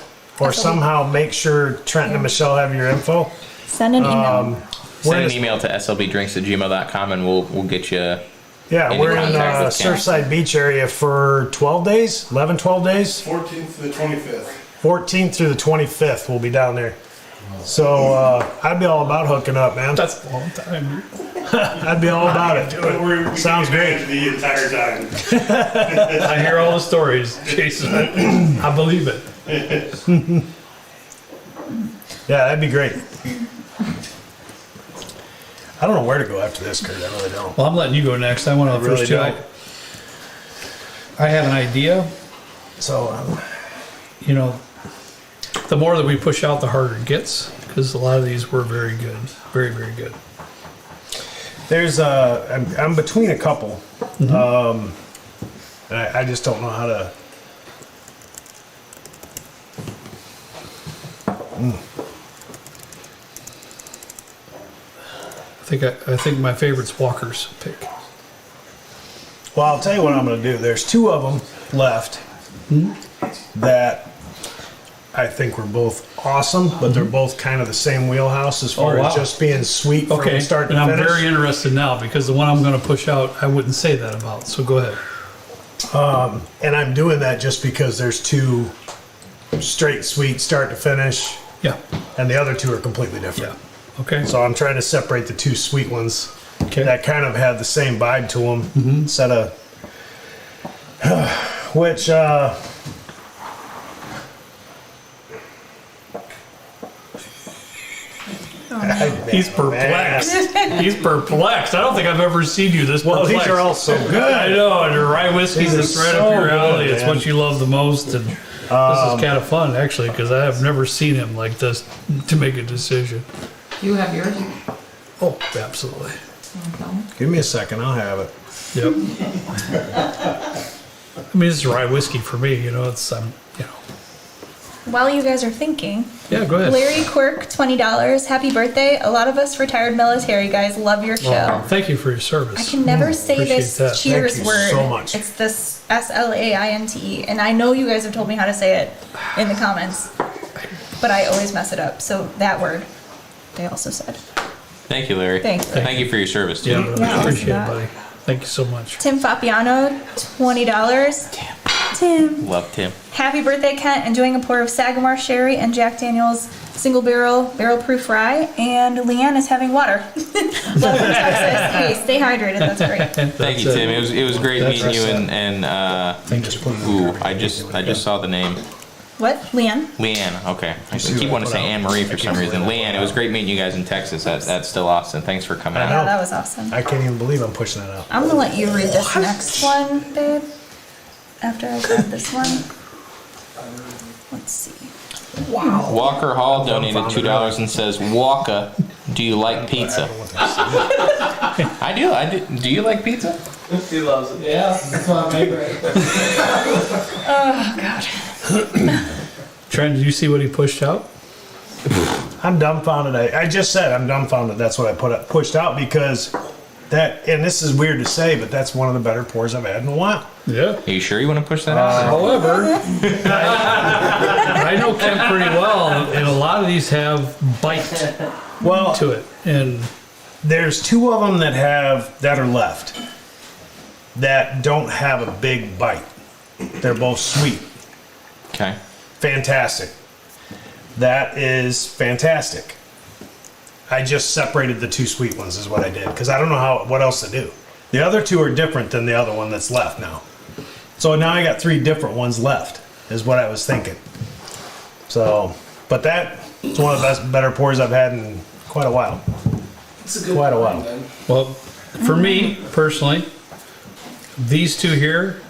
or somehow make sure Trenton and Michelle have your info. Send an email. Send an email to slbdrinks@gmail.com and we'll get you. Yeah, Any we're in contact with Ken. Surfside Beach area for 12 days, 11, 12 days. 14th to the 25th. 14th through the 25th, we'll be down there. So I'd be all about hooking up, man. That's a long time. I'd be all about it. We Sounds great. The entire time. I hear all the stories, Jason. I believe it. Yeah, that'd be great. I don't know where to go after this, Kurt. I really don't. Well, I'm letting you go next. I went on the Really first two. don't. I have an idea. So, The more that we push out, the harder it gets, because a lot of these were very good. Very, very good. there's I'm between a couple. And I just don't know how to. I think my favorite's Walker's pick. Well, I'll tell you what I'm going to do. There's two of them left that I think were both awesome, but they're both kind of the same wheelhouse as far as just being sweet from Okay, start to and I'm finish. very interested now because the one I'm going to push out, I wouldn't say that about. So go ahead. And I'm doing that just because there's two straight sweet start to finish, Yeah. and the other two are completely different. Yeah. Okay. So I'm trying to separate the two sweet ones Okay. that kind of have the same vibe to them, instead of which He's perplexed. He's perplexed. I don't think I've ever seen you this Well, perplexed. these are all so good. I know, and your rye whiskey These are is right so up your alley. good, It's man. what you love the most, and this is kind of fun actually because I have never seen him like this to make a decision. You have yours? Oh, absolutely. Give me a second, I'll have it. Yep. I mean, it's rye whiskey for me. It's While you guys are thinking, Yeah, go ahead. Larry Quirk, $20. Happy birthday. A lot of us retired military guys love your show. Well, thank you for your service. I can never say appreciate this that. cheers Thank you word. so much. It's this SLAINTE, and I know you guys have told me how to say it in the comments, but I always mess it up. So that word, they also said. Thank you, Larry. Thanks. Thank you for your service, too. Yeah, really Yeah, appreciate it, that. buddy. Thank you so much. Tim Fabiano, $20. Tim. Love Tim. Happy birthday, Kent. Enjoying a pour of Sagamore Sherry and Jack Daniels single barrel proof rye. And Leanne is having water. Love from Texas. Hey, stay hydrated. That's great. Thank you, Tim. It was great That's meeting you it. and Thank you. ooh, I just saw the name. What? Leanne? Leanne, okay. I see keep what wanting to I say put out? Anne Marie for I some can't reason. believe I Leanne, put it was out. great meeting you guys in Texas. That's still awesome. Thanks for coming I out. know. Yeah, that was awesome. I can't even believe I'm pushing that out. I'm gonna let you read this next one, babe. After I grab this one. Let's see. Walker Hall donated Dumbfounded, $2 and says, Walker, do you like pizza? I do. Do you like pizza? He loves it. Yeah, that's my favorite. Oh, God. Trent, did you see what he pushed out? I'm dumbfounded. I just said I'm dumbfounded. That's what I pushed out because that, and this is weird to say, but that's one of the better pours I've had in a while. Yeah. Are you sure you want to push that out? However, I know Kent pretty well, and a lot of these have bite Well, to it. And there's two of them that are left that don't have a big bite. They're both sweet. Okay. Fantastic. That is fantastic. I just separated the two sweet ones is what I did because I don't know what else to do. The other two are different than the other one that's left now. So now I got 3 different ones left is what I was thinking. So, but that is one of the better pours I've had in quite a while. It's a good Quite a one, while. man. well, for me personally, these two here,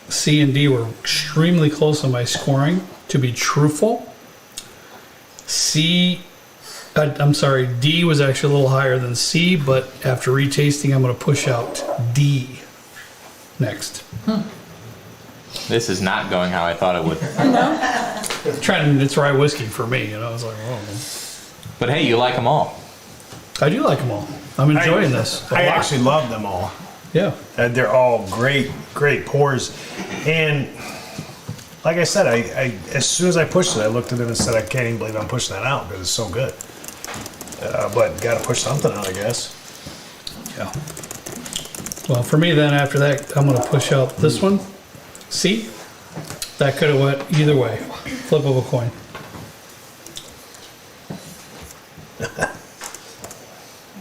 C and D, were extremely close in my scoring. To be truthful, D was actually a little higher than C, but after retasting, I'm going to push out D next. This is not going how I thought it would. Trying, it's rye whiskey for me, I was like, oh, But hey, you like them all. I do like them all. I'm enjoying this. I actually love them all. Yeah. They're all great pours. And like I said, I as soon as I pushed it, I looked at it and said, I can't even believe I'm pushing that out because it's so good. But got to push something out, I guess. Yeah. Well, for me then, after that, I'm going to push out this one. See? That could have went either way. Flip of a coin.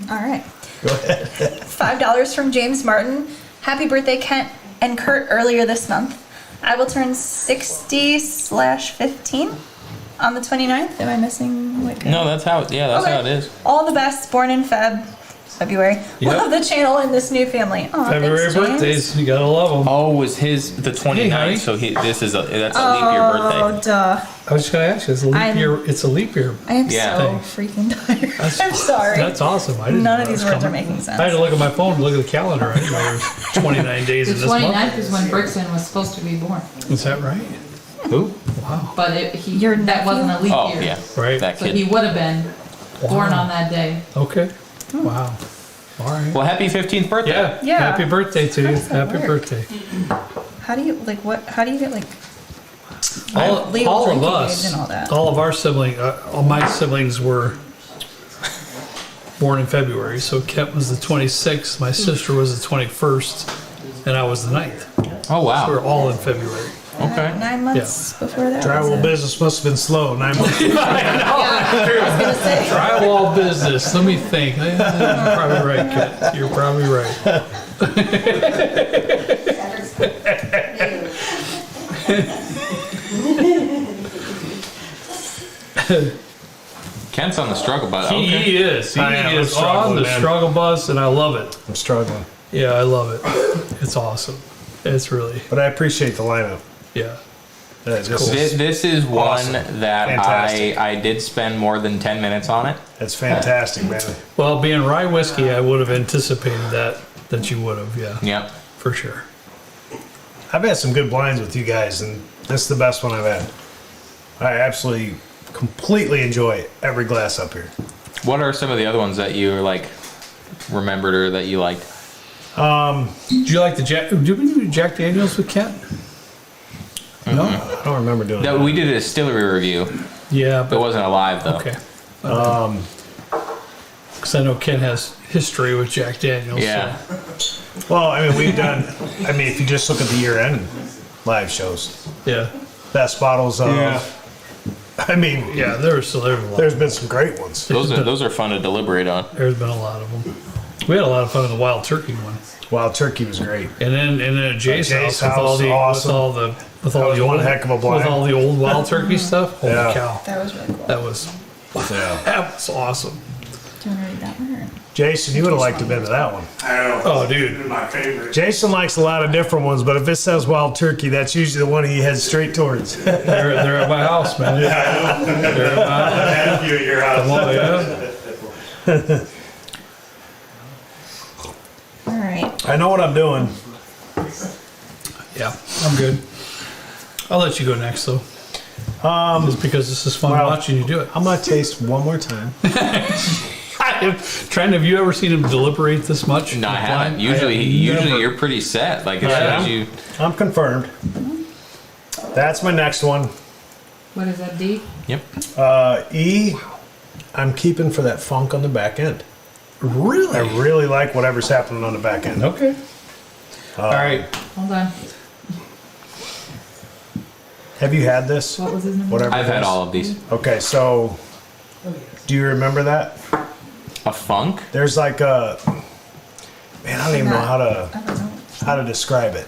All right. Go ahead. $5 from James Martin. Happy birthday, Kent and Kurt, earlier this month. I will turn 60/15 on the 29th. Am I missing? No, that's how it is. All the best, born in February. Yep. Love the channel and this new family. Aw, February thanks, James. birthdays, you gotta love them. Oh, was his the 29th? honey. So that's a leap year birthday. Oh, duh. I was just gonna ask you, it's a leap year. It's a leap year. I am Yeah. so freaking tired. I'm sorry. That's awesome. I didn't None know of that these was words are coming. making sense. I had to look at my phone to look at the calendar. I didn't know there's 29 days in The this 29th month. is when Brixton was supposed to be born, Is that right? Who? Wow. but Your that wasn't a leap Oh, year. yeah. Right. That So kid. he would have been born Wow. on that day. Okay. Wow. All right. Well, happy 15th birthday. Yeah. Yeah. Happy birthday to How you. does that Happy work? birthday. How do you how do you get All legal of drinking us, age and all that? all of our siblings, all my siblings were born in February. So Kent was the 26th, my sister was the 21st, and I was the 9th. Oh, So we're wow. all in February. Okay. 9 months before that. Drywall was it? business must have been slow. 9 months. Yeah, I was gonna say. Drywall business. Let me think. You're probably right, Kent. You're probably right. Kent's on the struggle bus. He Okay. is. He I am. I'm is on struggling, the man. struggle bus, and I love it. I'm struggling. Yeah, I love it. It's awesome. It's really, But I appreciate the lineup. yeah. This is one Awesome. that Fantastic. I did spend more than 10 minutes on it. It's fantastic, man. Well, being rye whiskey, I would have anticipated that you would have, yeah, Yep. for sure. I've had some good blinds with you guys, and this is the best one I've had. I absolutely, completely enjoy every glass up here. What are some of the other ones that you remembered or that you liked? Did you like the Jack? Did we do Jack Daniels with Kent? No. I don't remember doing That that. we did a distillery review. Yeah, It but wasn't alive though. okay. Because I know Ken has history with Jack Daniels. Yeah. So, Well, I mean, we've done, I mean, if you just look at the year-end live shows, yeah. best bottles of, I mean, Yeah, there's a lot. there's been some great ones. Those are fun to deliberate on. There's been a lot of them. We had a lot of fun in the Wild Turkey one, Wild Turkey was great. and then at Jay's Jay's house with all house, the awesome. with all the With all was the one old, heck of a blind. with all the old wild turkey stuff. Holy Yeah. cow! That was really cool. That was awesome. Do you want to read that one? Or? Jason, you would have liked to have been to that one. I don't know. Oh, dude. This is my favorite. Jason likes a lot of different ones, but if it says wild turkey, that's usually the one he heads straight towards. They're at my house, man. They're at my house. I had a few at your house. Oh, yeah. All right. I know what I'm doing. Yeah, I'm good. I'll let you go next, though. Just because this is fun well, watching you do it. I'm gonna taste one more time. Trent, have you ever seen him deliberate this much? No, I haven't. Blind? Usually never. you're pretty set. Like, as soon Yeah. as you. I'm confirmed. That's my next one. What is that, D? Yep. E, I'm keeping for that funk on the back end. Really? I really like whatever's happening on the back end. Okay. All right. Hold on. Have you had this? What was his name? Whatever. I've it had is. all of these. Okay, so do you remember that? A funk? There's like a man, I don't even know I don't know. how to describe it.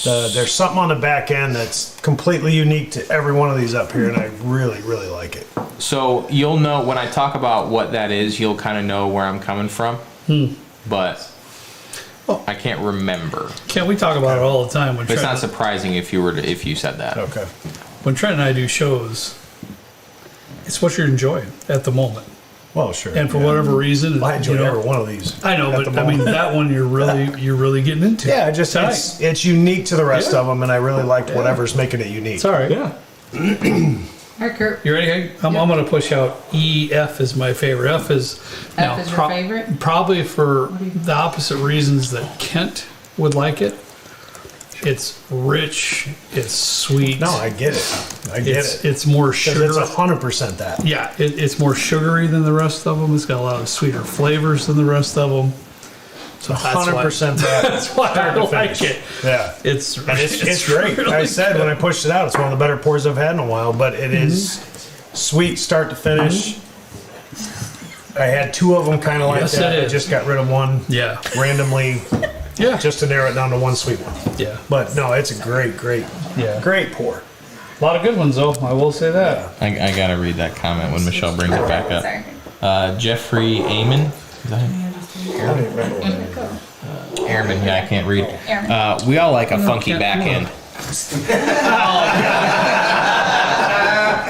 There's something on the back end that's completely unique to every one of these up here, and I really, really like it. So you'll know when I talk about what that is, you'll kind of know where I'm coming from. But I can't remember. Can't we talk about it all the time when But it's Trent, not surprising if you said that. Okay. when Trent and I do shows? It's what you're enjoying at the moment, Well, sure. and for yeah. whatever reason, I enjoy you know, every one of these. I know, at but the I mean moment. that one you're really getting into. Yeah, just tonight. it's unique to the rest Yeah. of them, and I really liked whatever's making it unique. It's all right. Yeah. All right, Kurt. You ready? I'm going to push out E. F is my favorite. F is F is your favorite? Probably for the opposite reasons that Kent would like it. It's rich. It's sweet. No, I get it. I get it. It's more 'Cause sugar. it's 100% that. Yeah, it's more sugary than the rest of them. It's got a lot of sweeter flavors than the rest of them. So that's why- 100% that. That's why I Start to like finish. it. Yeah. It's And it's great. really I said when I pushed it out, it's one of the better pours I've had in a while, but it is sweet start to finish. I had two of them kind of like Yes, that. it I is. just got rid of one Yeah, randomly yeah, just to narrow it down to one sweet one. yeah, But no, it's a great yeah. great pour. A lot of good ones though. I will say that. I gotta read that comment when Michelle brings it back up. Sorry. Jeffrey Amon. Is that him? I don't even remember what Airman. Yeah, I can't read. Airman. We all like a funky can't- back no. end.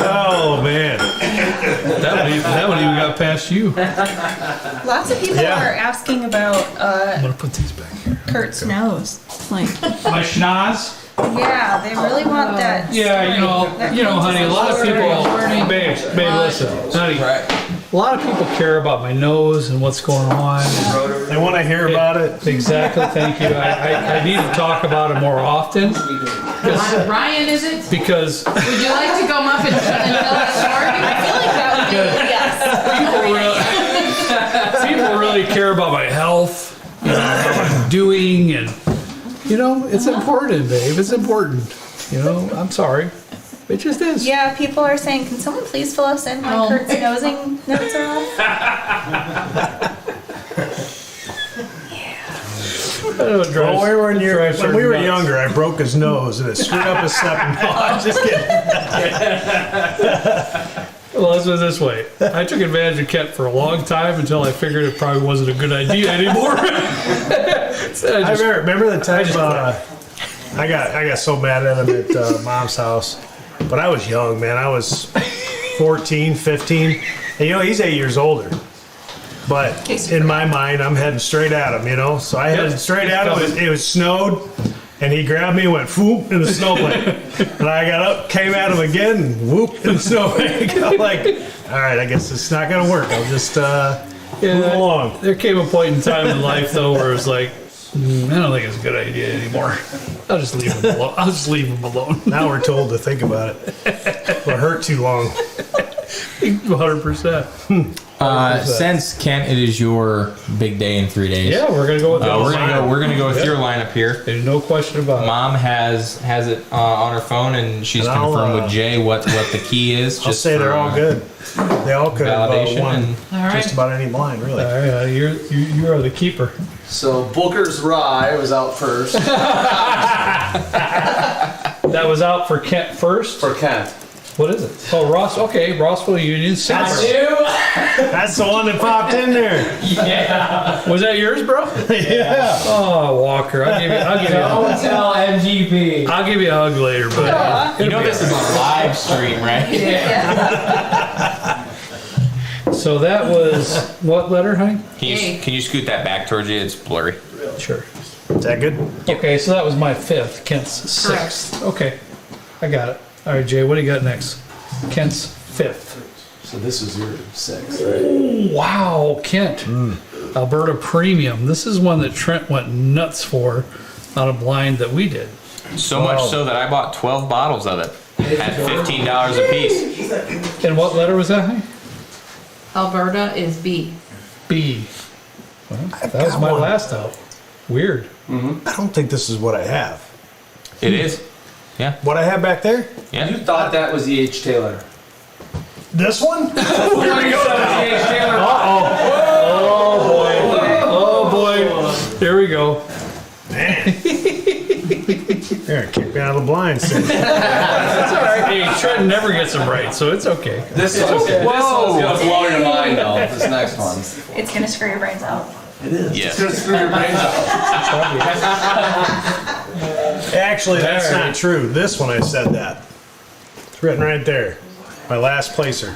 Oh man. That one even got past you. Lots of people Yeah. are asking about I'm gonna put these back here. Kurt's nose. Like, My schnoz. yeah, they really want that. Yeah, you know, honey. A lot of people, babe, listen, honey. A lot of people care about my nose and what's going on. They want to hear about it. Exactly. Thank you. I need to talk about it more often Ryan, is it? because Would you like to come up and tell the story? I feel like that would be yes. people really care about my health, you know, how I'm doing, and you know, it's important, babe. It's important. You know, I'm sorry. It just is. Yeah, people are saying, can someone please fill us in why Oh. Kurt's nosing notes are off? Well, when we were younger, I broke his nose and it screwed up his step. No, I'm just kidding. Well, let's put it this way. I took advantage of Kent for a long time until I figured it probably wasn't a good idea anymore. So I remember the time I got so mad at him at Mom's house, but I was young, man. I was 14, 15, and you know he's 8 years older. But in my mind, I'm heading straight at him, you know. So I headed straight at him. It was snowed, and he grabbed me and went whoop in the snowbank. And I got up, came at him again, and whoop in the snowbank. I'm like, all right, I guess it's not gonna work. I'll just move along. There came a point in time in life though where it was like, I don't think it's a good idea anymore. I'll just leave him alone. I'll just leave him alone. Now we're told to think about it. It hurt too long. 100%. Since Kent, it is your big day in 3 days. Yeah, we're gonna go with that. We're gonna go with your lineup here. There's no question about it. Mom has it on her phone, and she's And I'll, confirmed with Jay what the key is. I'll say they're all good. They all could have Validation won and- All right. just about any blind, really. All right, you are the keeper. So Booker's Rye was out first. That was out for Kent first? For Kent. What is it? Oh, Ross. Okay, Rossville Union Center. That's the one that popped in there. Yeah. Was that yours, bro? Yeah. Oh, Walker. I'll give you Don't tell MGP. I'll give you a hug later, but You know this is a live stream, right? so that was what letter, honey? Can you scoot that back towards you? It's blurry. Sure. Is that good? Okay, so that was my 5th. Kent's 6th. Okay, I got it. All right, Jay, what do you got next? Kent's 5th. So this was your 6th, right? Wow, Kent. Alberta Premium. This is one that Trent went nuts for on a blind that we did. So much so that I bought 12 bottles of it at $15 a piece. And what letter was that, honey? Alberta is B. B. Well, that was my last out. Weird. I don't think this is what I have. It is. Yeah. What I have back there? Yeah. You thought that was the H. Taylor. This one? H. Taylor. Oh boy. There we go. There, kick me out of the blinds. That's all right. Hey, Trent never gets them right, so it's okay. This one's gonna blow your mind though. This next one. It's gonna screw your brains out. Yes. It's gonna screw your brains out. Actually, that's All right. not true. This one I said that. It's written right there. My last placer.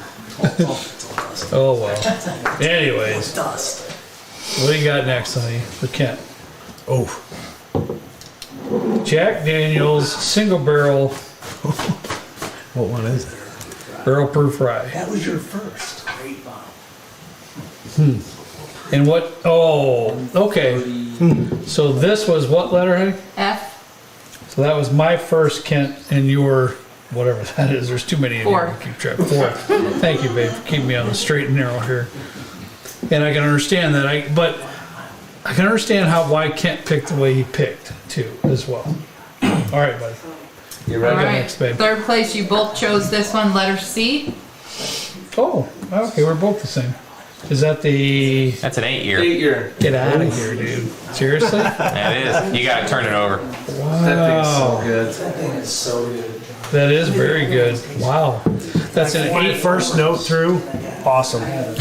Oh well. Anyways, what do you got next, honey, for Kent? Oh, Jack Daniel's single barrel what one is it? barrel proof rye. That was your first. Great bottle. And what? Oh, okay. So this was what letter, honey? F. So that was my first, Kent, and your whatever that is. There's too many in here to 4. keep track. 4. Thank you, babe, for keeping me on the straight and narrow here. And I can understand that. But I can understand why Kent picked the way he picked too, as well. All right, buddy. You All ready? right. next, babe. 3rd place, you both chose this one, letter C. Oh, okay. We're both the same. Is that the? That's an 8-year. 8-year. Get out of here, dude. Seriously? Yeah, it is. You gotta turn it over. That thing's so good. That thing is so good. That is very good. Wow. That's an My 8. first note through. Awesome. Oh, it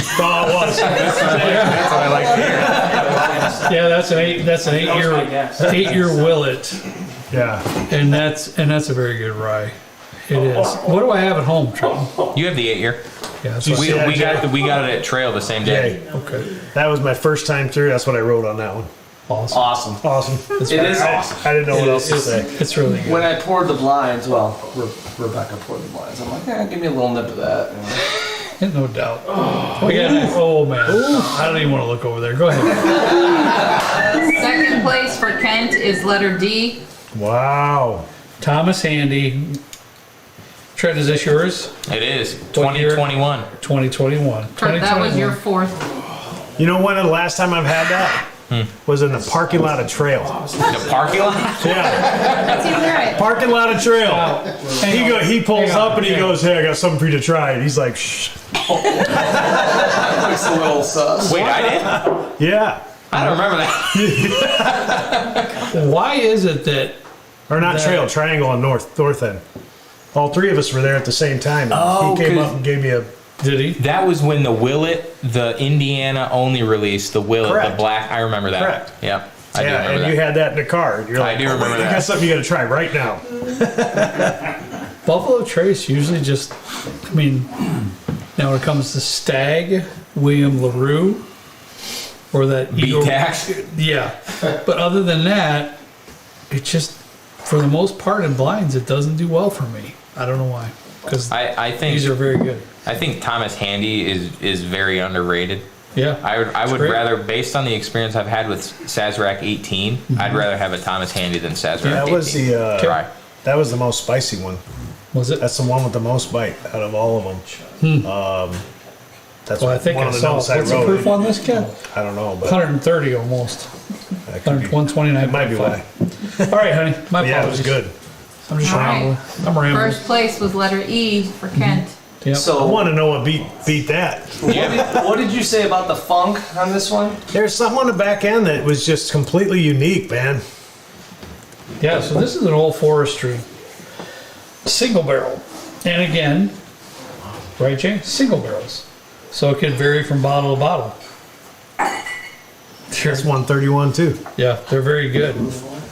was. That's what I like to hear. Yeah, that's an 8. That's an 8-year. my guess. 8-year Willet, Yeah. and that's a very good rye. It is. What do I have at home, Trent? You have the 8-year. Yeah, that's You what see that, Jay? We got it at Trail the same day. Jay, okay. that was my first time through. That's what I wrote on that one. Awesome. Awesome. Awesome. It's It very- is awesome. I didn't know what else to say. It's really good. When I poured the blinds, well, Rebecca poured the blinds. I'm like, give me a little nip of that. No doubt. Oh man, I don't even want to look over there. Go ahead. 2nd place for Kent is letter D. Wow. Thomas Handy. Trent, is this yours? It is. What year? 2021. 2021. Kurt, that was your 4th. You know when the last time I've had that? Was in the parking lot of Trail. The parking lot? Yeah. That seems right. Parking lot of Trail. He pulls Hang on, up and he okay. goes, "Hey, I got something for you to try." And he's like, "Shh." Looks a little sus. Wait, I did? Yeah. I don't remember that. Why is it that? Or not Trail, Triangle on North End. All 3 of us were there at the same time. And he came up and gave me a. Did he? That was when the Willet, the Indiana only release, the Willet, Correct. the black. I remember that. Correct. Yep. I do Yeah, remember and that. you had that in the car. And you're I like, do remember I that. got something you got to try right now. Buffalo Trace usually just. I mean, now when it comes to Stag, William LaRue, or that Eagle. B-Tax. Yeah, but other than that, it just, for the most part in blinds, it doesn't do well for me. I don't know why, because I think these are very good. I think Thomas Handy is very underrated. Yeah, I would great. rather, based on the experience I've had with Sazerac 18, I'd rather have a Thomas Handy than Sazerac 18. That was the Right. that was the most spicy one. Was it? That's the one with the most bite out of all of them. That's Well, I think one I of the saw. notes What's the wrote. proof on this, Ken? I don't know, but 130 almost. that could be, 129. it might be why. All right, honey. My But yeah, it was apologies. good. I'm just All right. rambling. I'm rambling. 1st place was letter E for Kent. Yep. I So, want to know what beat that. what did you say about the funk on this one? There's something on the back end that was just completely unique, man. Yeah, so this is an old forestry. single barrel. And again, right, Jay? Single barrels. So it could vary from bottle to bottle. That's 131 too. Yeah, they're very good.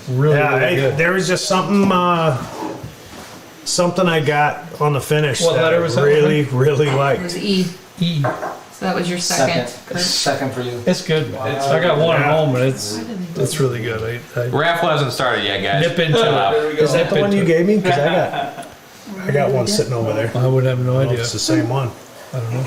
Really, Yeah, really good. there was just something I got on the finish What that letter I was that really, really It liked. was E. E. So that was your second. Second for you. It's good. I got one at home, and it's really good. I Raffle hasn't started yet, guys. nip into it. Is that the one you gave me? Because I got one sitting over there. I would have no I don't know idea. if it's the same one. I don't know.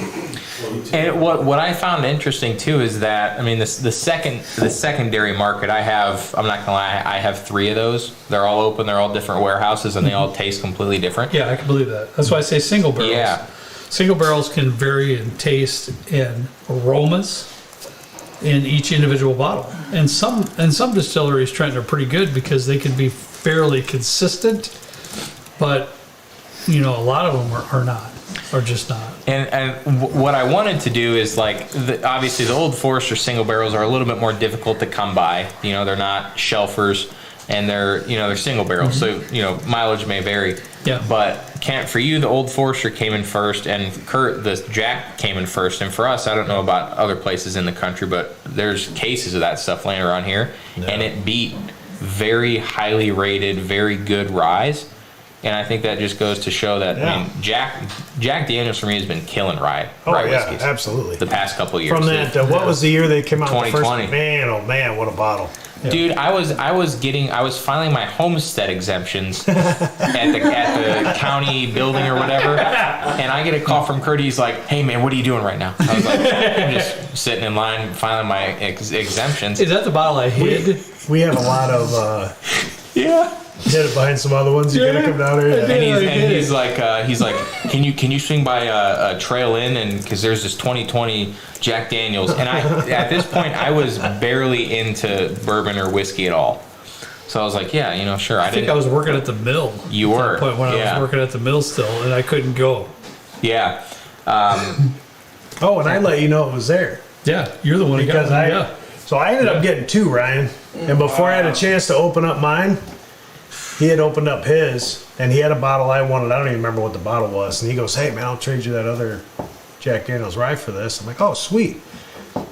And what I found interesting too is that, I mean, the secondary market, I'm not gonna lie, I have 3 of those. They're all open, they're all different warehouses, and they all taste completely different. Yeah, I can believe that. That's why I say single barrels. Yeah. Single barrels can vary in taste and aromas in each individual bottle. And some distilleries, Trent, are pretty good because they can be fairly consistent, but a lot of them are not, or just not. And what I wanted to do is obviously the Old Forester single barrels are a little bit more difficult to come by. They're not shelfers, and they're single barrels, so mileage may vary. Yeah. But Kent, for you, the Old Forester came in first, and Kurt, the Jack came in first. And for us, I don't know about other places in the country, but there's cases of that stuff laying around here, and it beat very highly rated, very good ryes. And I think that just goes to show that I mean, Jack Daniels for me has been killing rye whiskeys. Absolutely. The past couple of years. From that, what was the year they came out with the first? 2020. Man, oh man, what a bottle! Dude, I was filing my homestead exemptions at the county building or whatever, and I get a call from Kurt. He's like, "Hey man, what are you doing right now?" I was like, "I'm just sitting in line filing my exemptions." Is that the bottle I hid? We have a lot of Yeah. hid it behind some other ones. You gotta come down here. And he's like, can you swing by a Trail Inn, and because there's this 2020 Jack Daniels, and at this point I was barely into bourbon or whiskey at all, so I was like, yeah, sure. I think I was working at the mill. You were at that point when I was working at the mill still, and I couldn't go. Yeah. Oh, and I let you know it was there. Yeah, you're the one who got it. So I ended up getting 2, Ryan, and before I had a chance to open up mine, he had opened up his, and he had a bottle I wanted. I don't even remember what the bottle was. And he goes, "Hey, man, I'll trade you that other Jack Daniels rye for this." I'm like, "Oh, sweet."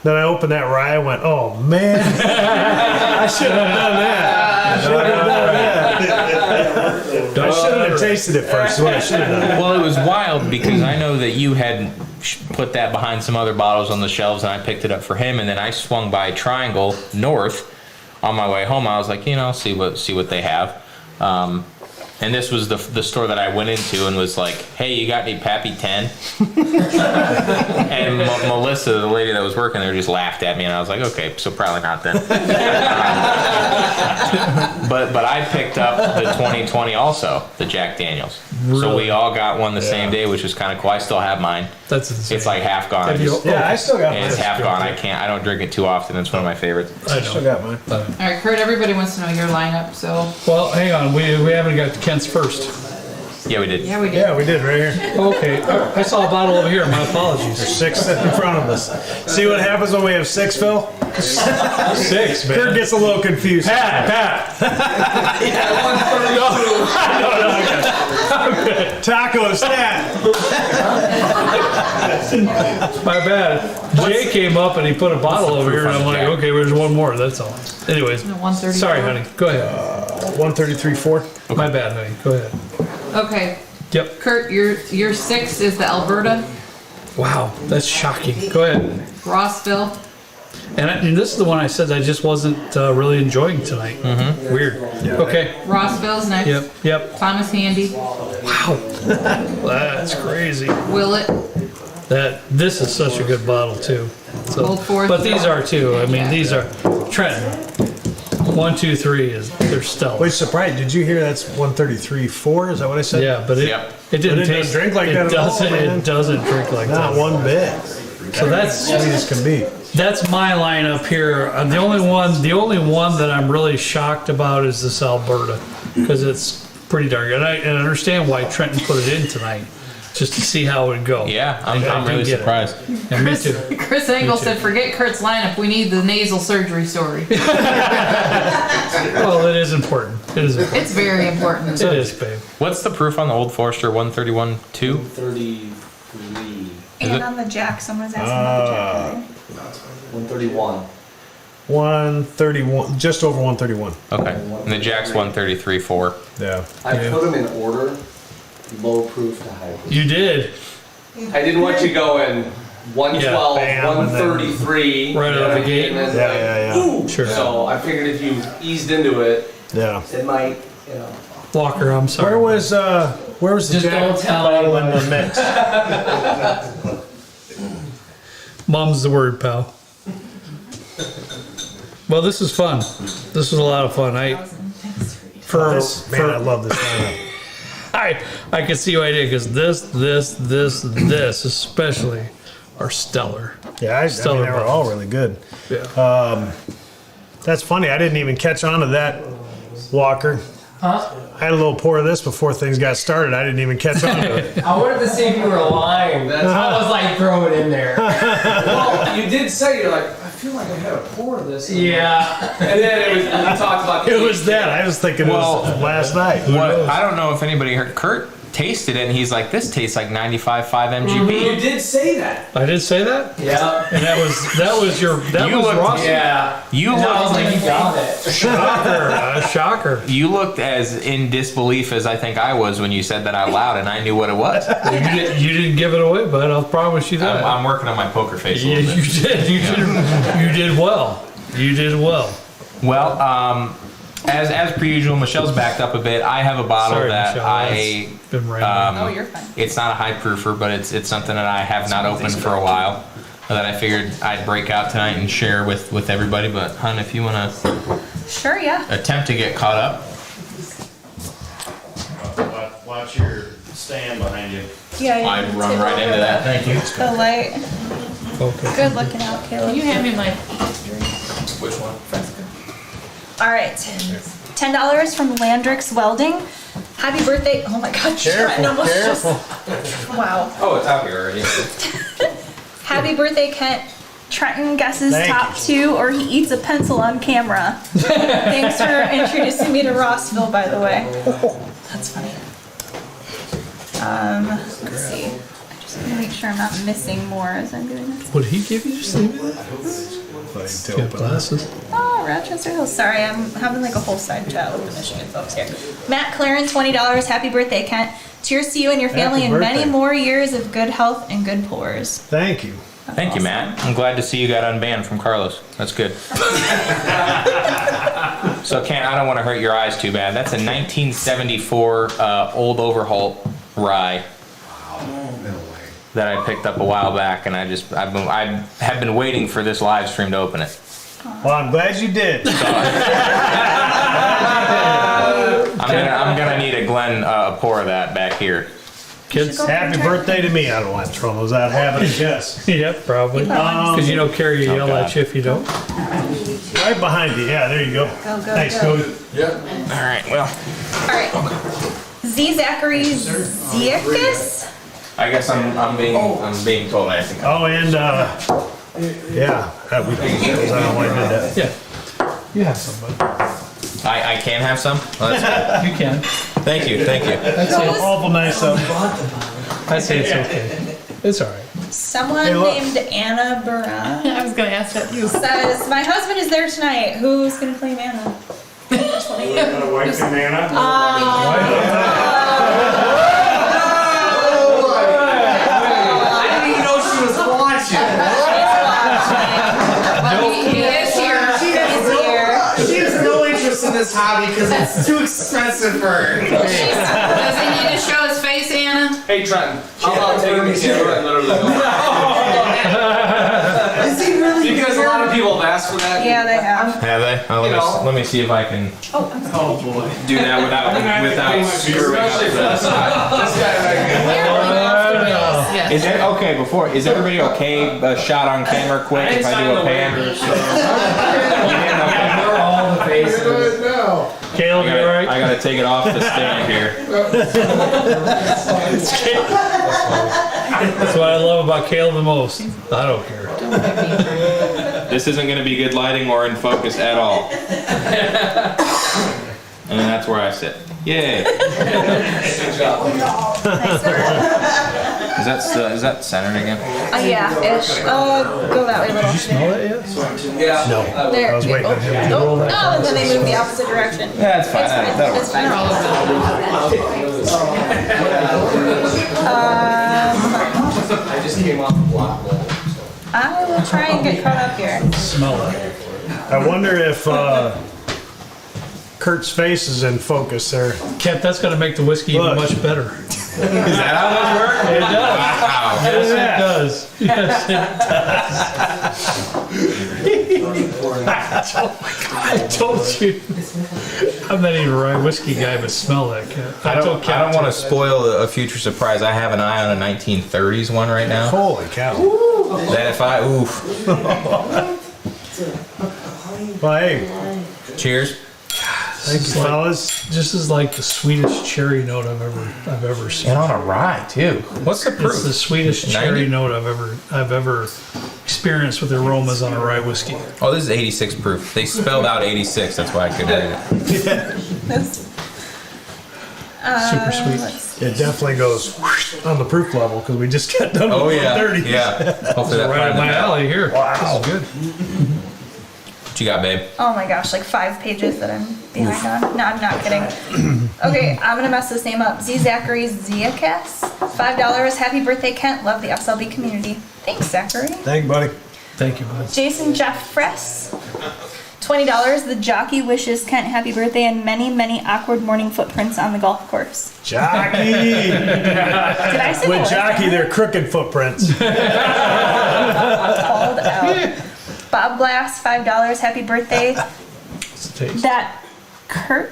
Then I opened that rye. I went, "Oh, man. I should have done that. I should have tasted it first. Is what I should have done." Well, it was wild because I know that you had put that behind some other bottles on the shelves, and I picked it up for him, and then I swung by Triangle North on my way home. I was like, see what they have. And this was the store that I went into and was like, "Hey, you got any Pappy 10?" And Melissa, the lady that was working there, just laughed at me, and I was like, "Okay, so probably not then." But I picked up the 2020 also, the Jack Daniels. Really? So we all got one the same day, which was kind of cool. I still have mine. That's insane. It's like half gone. I still got mine. It's half gone. I don't drink it too often. It's one of my favorites. I still got mine. All right, Kurt, everybody wants to know your lineup, so. Well, hang on. We haven't got to Kent's first. Yeah, we did. Yeah, we did. Yeah, we did right here. Okay. I saw a bottle over here. My apologies. There's 6 sitting in front of us. See what happens when we have 6, Phil? 6, man. Kurt gets a little confused. Pat. Taco stat. My bad. Jay came up and he put a bottle over here, and I'm like, okay, there's one more. That's all. Anyways, 134. sorry, honey. Go ahead. 133.4. My bad, honey. Go ahead. Okay, Yep. Kurt, your 6 is the Alberta, Wow, that's shocking. Go ahead. Rossville. And this is the one I said I just wasn't really enjoying tonight. Mm-hmm. Weird. Okay. Rossville's next. Yep. Thomas Handy. Wow. That's crazy. Willett. This is such a good bottle too. So, Old Forester. but these are too. I mean, these are Trenton. 1, 2, 3 they're stellar. Which surprised? Did you hear that's 133.4? Is that what I said? Yeah, but it didn't But it taste. doesn't drink like that at all, man. It doesn't drink like that. Not one bit. So that's Sweet as can be. That's my lineup here. The only one that I'm really shocked about is this Alberta, because it's pretty darn good. And I understand why Trenton put it in tonight, just to see how it would go. Yeah, I'm I really get it. surprised. Yeah, me too. Chris Engel Me too. said, "Forget Kurt's lineup. We need the nasal surgery story." Well, it is important. It is important. It's very important. It is, babe. What's the proof on the Old Forester 131.2? 133. And on the jack, someone was asking about the jack. 131. 131, just over 131. Okay. And the Jack's 133.4. Yeah. I put them in order, low proof to high proof. You did. I didn't want you going 112, Yeah, bam, and then- 133. Right out of the gate. And then, Yeah. Ooh. Sure. So I figured if you eased into it, Yeah. it might, you know. Walker, I'm sorry. Where was the Just Jack don't tell bottle in anybody. the mix? Mom's the word, pal. Well, this is fun. This was a lot of fun. I love this lineup. I can see why I did, because this especially are stellar. Yeah, I mean, Stellar they were all really good. Yeah. That's funny. I didn't even catch on to that, Walker. Huh? I had a little pour of this before things got started. I didn't even catch on to it. I wanted to see if you were lying. That's I was like, throw it in there. Well, you did say, you're like, I feel like I had a pour of this. Yeah. And then it was, we talked about It was that. I was thinking it was last night. Who What, knows? I don't know if anybody heard. Kurt tasted it and he's like, this tastes like 95.5 MGB. You did say that. I did say that? Yeah. And that was your, that You was looked- Ross. Yeah. You And I was looked, like, you got it. Shocker. you looked as in disbelief as I think I was when you said that out loud, and I knew what it was. You didn't give it away, bud. I'll promise you that. I'm working on my poker face a Yeah, little bit. you did. You did well. You did well. Well, as per usual, Michelle's backed up a bit. I have a bottle Sorry, that Michelle. I. It's been raining. Oh, you're fine. It's not a high proofer, but it's something that I have not opened for a while. That I figured I'd break out tonight and share with everybody. But hun, if you want to Sure, yeah. attempt to get caught up, Watch your stand behind you. Yeah, I'd run right into that. Thank you. The light. Okay. Good looking out, Caleb. You hand me my. Which one? All right. $10 from Landrix Welding. Happy birthday. Oh my God. Trenton almost just. Wow. Oh, it's out here already. Happy birthday, Kent. Trenton guesses Thank top two, or he eats a pencil on camera. Thanks for introducing me to Rossville, by the way. That's funny. Let's see. I just want to make sure I'm not missing more as I'm doing this. Would he give you just leave it? You have glasses. Oh, Rochester Hills. Sorry, I'm having like a whole side chat with the Michigan folks here. Matt Claren, $20. Happy birthday, Kent. Cheers to you and your family Happy and many birthday. more years of good health and good pours. Thank you. Thank you, Matt. I'm glad to see you got unbanned from Carlos. That's good. So, Kent, I don't want to hurt your eyes too bad. That's a 1974 Old Overholt rye that I picked up a while back, and I have been waiting for this live stream to open it. Well, I'm glad you did. I'm gonna need a Glenn pour of that back here. Kids? Happy birthday to me. I don't want to throw those out having a guess. Yep, probably. Because you know Carrie will yell God. at you if you don't. Right behind you. Yeah, there you go. Go, go, Nice. go. Go. All right, well, All right. Z. Zachary Ziakis. I guess I'm being told I have to come. Oh, and yeah, I don't know why I did that. Yeah. You have some, bud. I can have some. Well, that's good. You can. Thank you. Awful nice of you. I say it's okay. It's all right. Someone Hey, look. named Anna Baran I was gonna ask that too. says, my husband is there tonight. Who's going to claim Anna? Wife and Nana. I didn't even know she was watching. He is here. He's here. She has no interest in this hobby because it's too expensive for her. Does he need to show his face, Anna? Hey Trenton, how about taking the camera and literally Is he really? Because a lot of people have asked for that. Yeah, they have. Have they? Oh, let me see if I can Oh boy. do that without screwing up Especially for the this guy. This guy right here. Yes. Is it okay? Is everybody okay? A shot on camera, quick. If I do a pan. Ignore all the faces. Caleb, you all right? I gotta take it off the stand here. That's what I love about Caleb the most. I don't care. This isn't gonna be good lighting or in focus at all. And that's where I sit. Yay! Is that centered again? Yeah, ish. Go that way a little. Did you smell that yet? Yeah. No, There. I was waiting on him. Oh, no, and then they move the opposite direction. Yeah, it's fine. It's fine. That'll It's fine. I just came off the block. I will try and get caught up here. Smell it. I wonder if Kurt's face is in focus there. Kent, that's going to make the whiskey even Look. much better. Is that how this works? It does. Wow. Yes, it does. Yes, it does. I told you. I'm not even a rye whiskey guy, but smell that, Kent. I don't want to spoil a future surprise. I have an eye on a 1930s one right now. Holy cow. That if I, oof. Well, hey, Cheers. thank you, fellas. This is like the sweetest cherry note I've ever seen. And on a rye too. What's the proof? It's the sweetest 90? cherry note I've ever experienced with aromas on a rye whiskey. Oh, this is 86 proof. They spelled out 86. That's why I couldn't read it. Super sweet. It definitely goes whoosh on the proof level because we just got done with Oh yeah. 130. Yeah. Hopefully that Right up finds my it. alley here. Wow. This is good. What you got, babe? Oh my gosh, like 5 pages that I'm behind on. No, I'm not kidding. Okay, I'm gonna mess this name up. Z Zachary Ziacas, $5. Happy birthday, Kent. Love the SLB community. Thanks, Zachary. Thank you, buddy. Thank you, bud. Jason Jeffress, $20. The jockey wishes Kent happy birthday and many, many awkward morning footprints on the golf course. Jockey. Did I say With what? Jockey, they're crooked footprints. Called out. Bob Glass, $5. Happy birthday. It's a taste. That Kurt,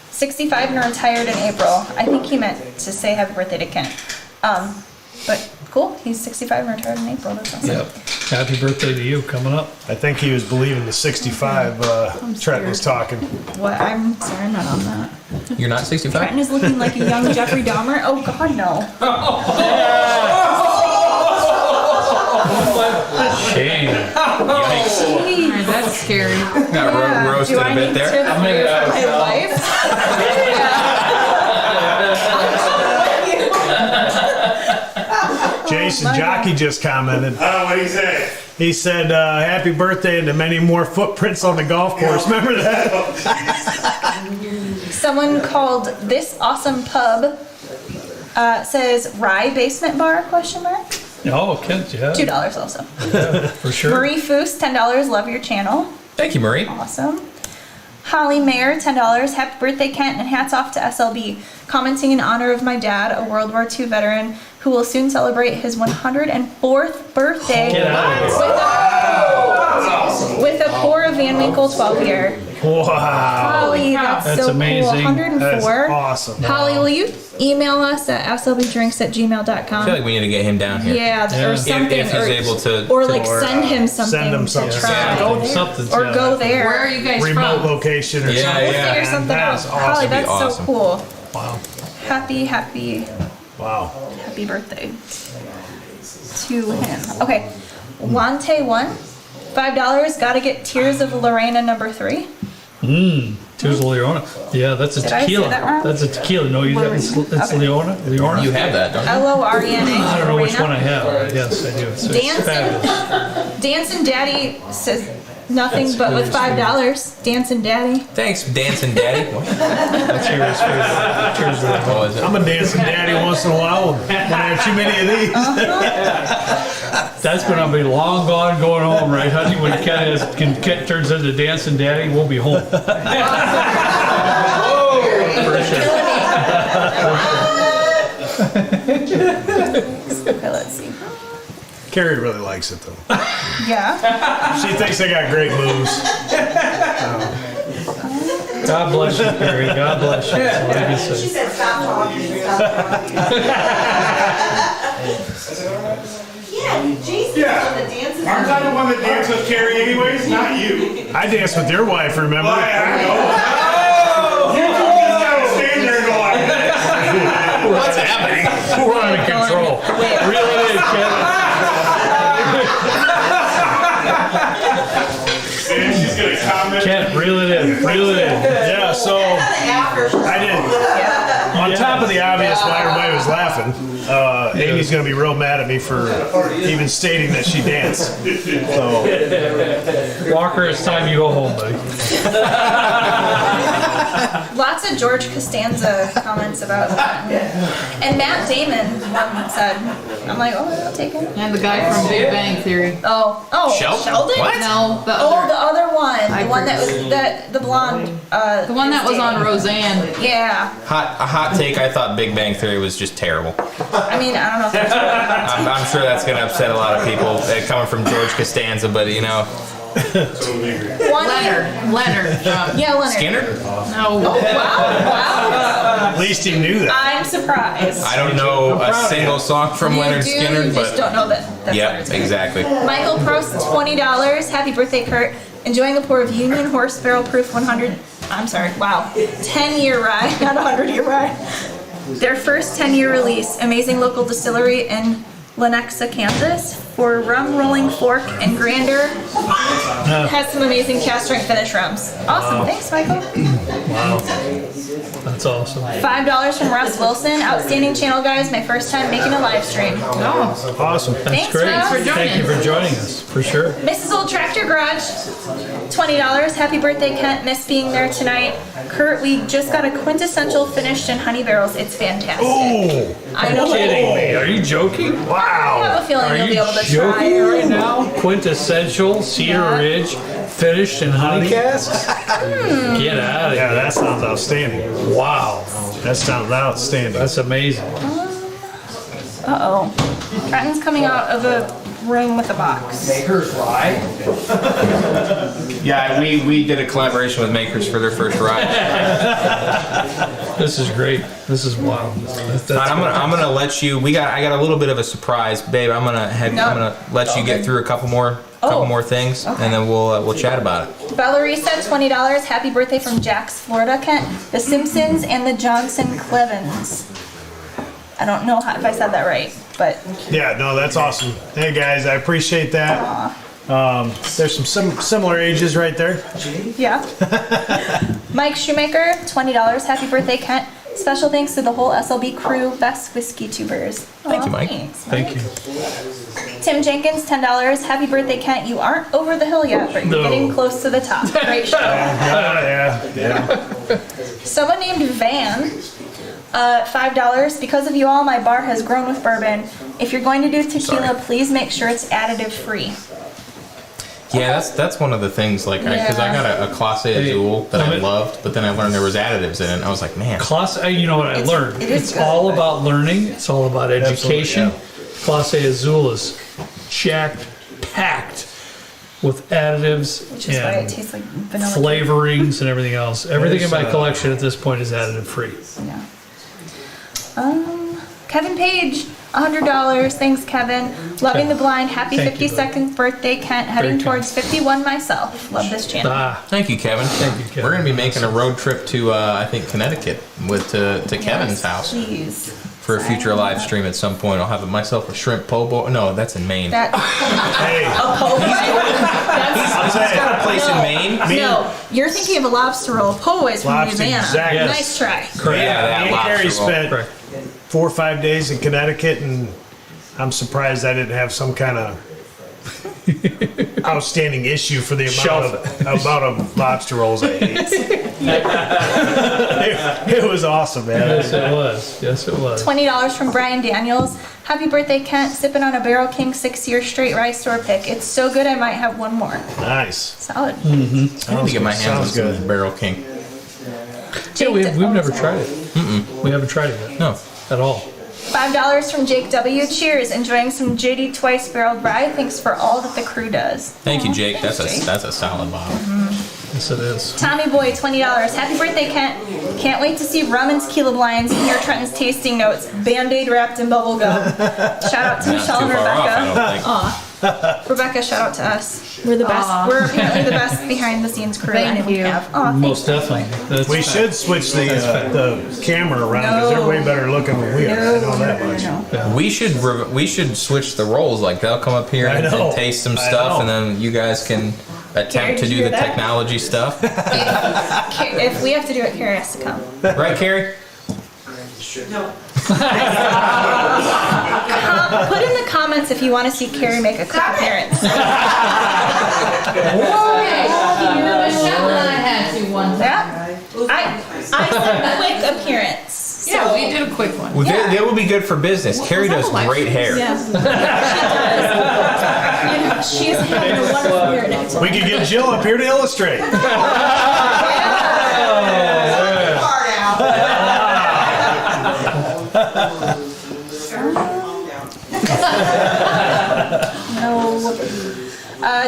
65 and retired in April. I think he meant to say happy birthday to Kent. But cool, he's 65 and retired in April. That's awesome. Yep. Happy birthday to you coming up. I think he was believing the 65 Trent was talking. What? I'm sorry, I'm not on that. You're not 65? Trenton is looking like a young Jeffrey Dahmer. Oh God, no. Shame. Yikes. Alright, that's scary. Got roasted Do a I bit need there. to fear for my life? Jason Jockey just commented. What do you say? He said, happy birthday and to many more footprints on the golf course. Remember that? Someone called this awesome pub says rye basement bar question mark. Oh, Kent, yeah. $2 also. For sure. Marie Foos, $10. Love your channel. Thank you, Marie. Awesome. Holly Mayer, $10. Happy birthday, Kent, and hats off to SLB. Commenting in honor of my dad, a World War II veteran who will soon celebrate his 104th birthday Get out of here. with a pour of Van Winkle 12 year. Wow. Holly, that's That's so amazing. cool. 104. That's awesome. Holly, will you email us at slbdrinks@gmail.com? I feel like we need to get him down here. Yeah, Yeah. or If- something. If he's able to. or like or, send him something. send him something. To try. Yeah. Go something. Or go there. Where are you guys Remote from? location or Yeah, something. We'll yeah. figure something That out. is awesome. Holly, That'd that's be so awesome. cool. Wow. Happy Wow. birthday to him. Okay, Wante1, $5. Gotta get Tears of Lorena #3. Tears of Leona. Yeah, that's a Did I say tequila. that wrong? That's a tequila. No, it's Okay. Leona. Leona. You have that, don't you? LORENA. I don't know which one I Lorena. have. Yes, I do. So it's fabulous. Dancing Daddy says nothing but with $5. Dancing Daddy. Thanks, dancing daddy. What? That's yours. Tears of Leona. Oh, is it? I'm a dancing daddy once in a while when I have too many of these. That's gonna be long gone going home, right, honey? When Kent turns into dancing daddy, we'll be home. For sure. Okay, let's see. Carrie really likes it though. Yeah. She thinks I got great moves. God bless you, Carrie. God bless you. That's all I can say. said stop talking. Stop talking. Yeah, Jason's Yeah. on the dances. Aren't I the one that danced with Carrie anyways? Not you. I danced with your wife, remember? I know. happening? We're out of control. Reel it in, She's gonna comment. Kent. Kent, reel it in. Reel it in. Yeah, so I did. On top of the obvious why everybody was laughing, Amy's going to be real mad at me for even stating that she danced. So, Walker, it's time you go home, buddy. Lots of George Costanza comments about that. And Matt Damon one said, I'm like, oh, I'll take it. And the guy from Big Bang Theory. Oh, Sheldon? What? No, the Oh, other. the other one. I The one that was, forget. the blonde. The one that was on Roseanne. Yeah. A hot take. I thought Big Bang Theory was just terrible. I mean, I don't know if that's what I'm sure that's going to upset a lot of people coming from George Costanza, but you know, one. Leonard. Yeah, Leonard. Skinner. No. Wow. at least he knew that. I'm surprised. I don't know a single song from Leonard you Skinner, just but don't know that. That's yeah, Leonard Skinner. exactly. Michael Prost, $20. Happy birthday, Kurt. Enjoying the pour of Union Horse Barrel Proof 10-year rye, not 100-year rye. Their first 10-year release. Amazing local distillery in Lenexa, Kansas. For rum rolling fork and grander. Has some amazing cast strength finish rums. Awesome. Thanks, Michael. Wow. That's awesome. $5 from Russ Wilson. Outstanding channel, guys. My first time making a live stream. Oh. Awesome. That's Thanks, great. Russ. for joining Thank you for joining us, for sure. Mrs. Old Tractor Garage, $20. Happy birthday, Kent. Miss being there tonight. Kurt, we just got a quintessential finished in honey barrels. It's fantastic. Oh, I know. Kidding me? Are you joking? I wow. have a feeling Are you'll you be able to try joking it. right now? Quintessential Cedar Yeah. Ridge, finished in honey casks? Get out of Yeah, here. that sounds outstanding. Wow. That sounds outstanding. That's amazing. Uh-oh. Trenton's coming out of the room with a box. Maker's Rye. Yeah, we did a collaboration with Makers for their first ride. This is great. This is wild. That's I'm gonna let you. I got a little bit of a surprise, babe. I'm gonna let you get through a couple more things, and then we'll chat about it. Bellarisa, $20. Happy birthday from Jax, Florida, Kent. The Simpsons and the Johnson Clevens. I don't know if I said that right, but Yeah, no, that's awesome. Hey guys, I appreciate that. There's some similar ages right there. yeah. Mike Shoemaker, $20. Happy birthday, Kent. Special thanks to the whole SLB crew. Best whiskey tubers. Thank you, Mike. Thanks, Thank you. Tim Jenkins, $10. Happy birthday, Kent. You aren't over the hill yet, but you're No. getting close to the top. Great show. Yeah. Someone named Van, $5. Because of you all, my bar has grown with bourbon. If you're going to do tequila, please make sure it's additive free. Yeah, that's one of the things. Like, because I got a Clase Azul that I loved, but then I learned there was additives in it. And I was like, man. Class, you know what I learned? it is It's good, all but- about learning. It's all about education. Clase Azul is packed with additives Which is why it and tastes like vanilla. flavorings and everything else. Everything in my There's, collection at this point is additive free. Yeah. Kevin Page, $100. Thanks, Kevin. Loving the Blind. Happy Thank you, 52nd birthday, Kent. Heading kind. towards 51 myself. Love this channel. Thank you, Kevin. Thank you, Kevin. We're gonna be making a road trip to I think Connecticut to Kevin's house Please. for a future live stream at some point. I'll have myself a shrimp po' boy. No, that's in Maine. That, Hey, He's got a place in Maine. no, you're thinking of a lobster roll. Po is from Lobster, Louisiana. exactly. Yes. Nice try. Correct. Yeah, that me and Gary lobster roll. spent Correct. 4 or 5 days in Connecticut, and I'm surprised I didn't have some kind of outstanding issue for the amount of lobster rolls I ate. it was awesome, man. Yes, it was. Yes, it was. $20 from Brian Daniels. Happy birthday, Kent. Sipping on a Barrel King 6-year straight rye store pick. It's so good I might have one more. Nice. Solid. I need to get my hands on Sounds some good. Barrel King. Yeah, we've never tried it. We haven't tried it yet. No. At all. $5 from Jake W. Cheers. Enjoying some JD Twice Barreled Rye. Thanks for all that the crew does. Thank you, Jake. Thanks, Jake. That's a solid bottle. Yes, it is. Tommy Boy, $20. Happy birthday, Kent. Can't wait to see rum and tequila blinds and hear Trenton's tasting notes. Band-Aid wrapped in bubble gum. Shout out to Not Michelle too and far off, I Rebecca. don't think. Aw. Rebecca, shout out to us. We're the best. Aw. We're apparently the best behind the scenes crew Thank anyone you. can have. Oh, Most definitely. That's We should switch the camera around because they're way better looking than we are. I know that much. We should switch the roles. Like they'll come up here I and know. taste some I stuff, know. and then you guys can attempt Carrie, to did you do hear the that? technology stuff. If we have to do it, Carrie has to come. Right, Carrie? Put in the comments if you want to see Carrie make a quick appearance. Michelle and I had to one time. Yeah. I said quick appearance. Yeah, we did a quick one. Well, they will be good for business. Carrie does great hair. Yeah. She does. She's having a wonderful hair day. We could get Jill up here to illustrate.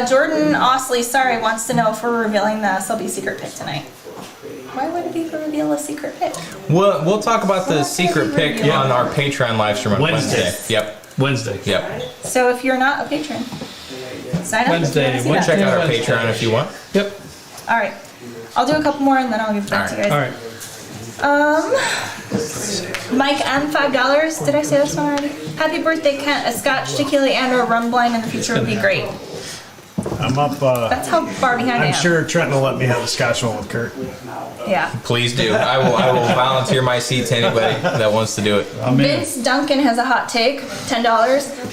Jordan Osley, sorry, wants to know if we're revealing the SLB secret pick tonight. Why would it be to reveal a secret pick? We'll talk about the secret pick Yeah. on our Patreon live stream on Wednesday. Wednesday. Yep. Wednesday. Yep. So if you're not a patron, sign up. Wednesday. If you wanna see Check that. out our Patreon if you want. Yep. All right. I'll do a couple more and then I'll give it back to you guys. All right. Mike M, $5. Did I say this one already? Happy birthday, Kent. A scotch, tequila, and or rum blind in the future would be great. I'm up. That's how far behind I am. I'm sure Trenton will let me have the Scotch one with Kurt. Yeah. Please do. I will volunteer my seat to anybody that wants to do it. Vince Duncan has a hot take. $10.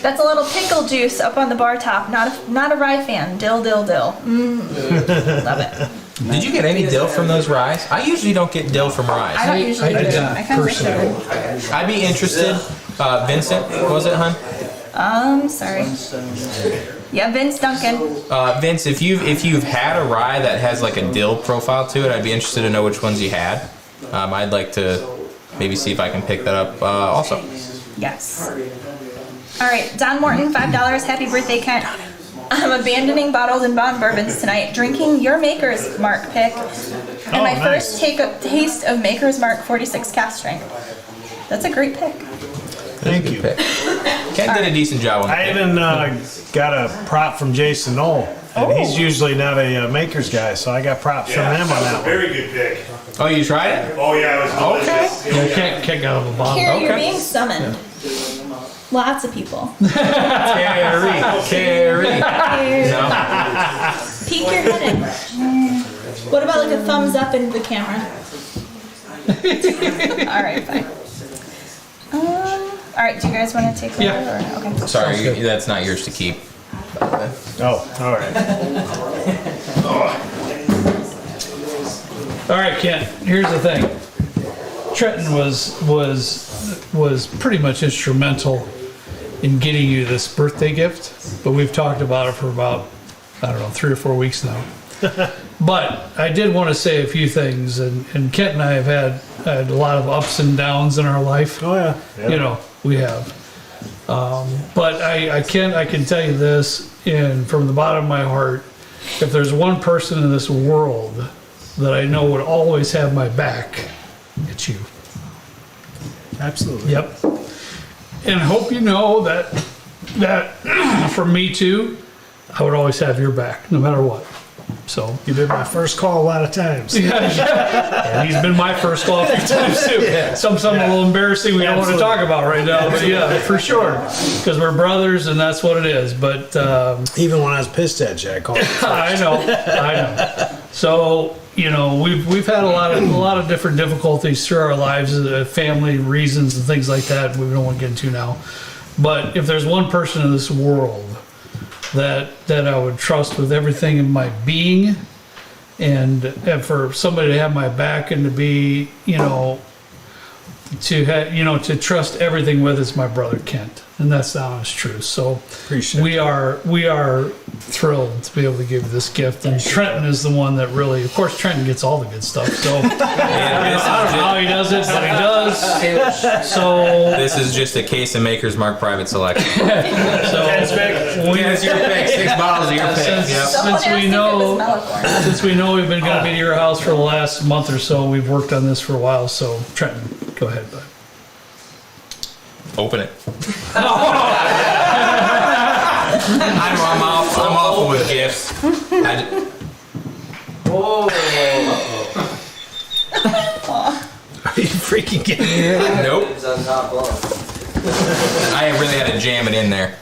That's a little pickle juice up on the bar top. Not a rye fan. Dill, dill, dill. Love it. Did you get any dill from those ryes? I usually don't get dill from ryes. I don't usually do it. I kind of wish I would. I'd be interested. Vincent, what was it, hun? Sorry. Yeah, Vince Duncan. Vince, if you've had a rye that has like a dill profile to it, I'd be interested to know which ones you had. I'd like to maybe see if I can pick that up also. Yes. All right, Don Morton, $5. Happy birthday, Kent. I'm abandoning bottles and bond bourbons tonight, drinking your Maker's Mark pick, and my first taste of Maker's Mark 46 cast strength. That's a great pick. Thank you. Ken did a decent job on I it. even got a prop from Jason Knoll, and he's usually not a maker's guy, so I got props from him on that one. Very good pick. Oh, you tried it? Oh yeah, it was delicious. Yeah, can't get out of a bottle. Carrie, you're Okay. being summoned. Lots of people. Carrie. No. Peek your head in. What about like a thumbs up into the camera? All right, fine. All right, do you guys want to take over? Yeah. Or? Okay. Sorry, that's not yours to keep. Oh, all right. All right, Kent. Here's the thing. Trenton was pretty much instrumental in getting you this birthday gift, but we've talked about it for about, I don't know, 3 or 4 weeks now. But I did want to say a few things, and Kent and I have had a lot of ups and downs in our life. Oh yeah. You know, we have. But I can tell you this, and from the bottom of my heart, if there's one person in this world that I know would always have my back, it's you. Absolutely. Yep. And I hope you know that for me too, I would always have your back, no matter what. So You did my first call a lot of times. and he's been my first call a few times too. Something a little embarrassing we don't want to talk about right now, but yeah, for sure, because we're brothers and that's what it is. But Even when I was pissed at you, I called you. I know. So you know, we've had a lot of different difficulties through our lives, family reasons and things like that. We don't want to get into now. But if there's one person in this world that I would trust with everything in my being, and for somebody to have my back and to be, to trust everything with, is my brother Kent, and that's the honest truth. So Appreciate we are thrilled to be able to give you this gift, and Trenton is the one that really, of course, Trenton gets all the good stuff. So I don't know how he does it, but he does. So This is just a case of Maker's Mark private selection. That's your pick. 6 bottles of your pick. Yep. Someone asked if it was Melicorn. Since we know we've been going to be to your house for the last month or so, we've worked on this for a while. So Trenton, go ahead, bud. Open it. I'm off with gifts. Are you freaking kidding me? Nope. It's on top of. I really had to jam it in there.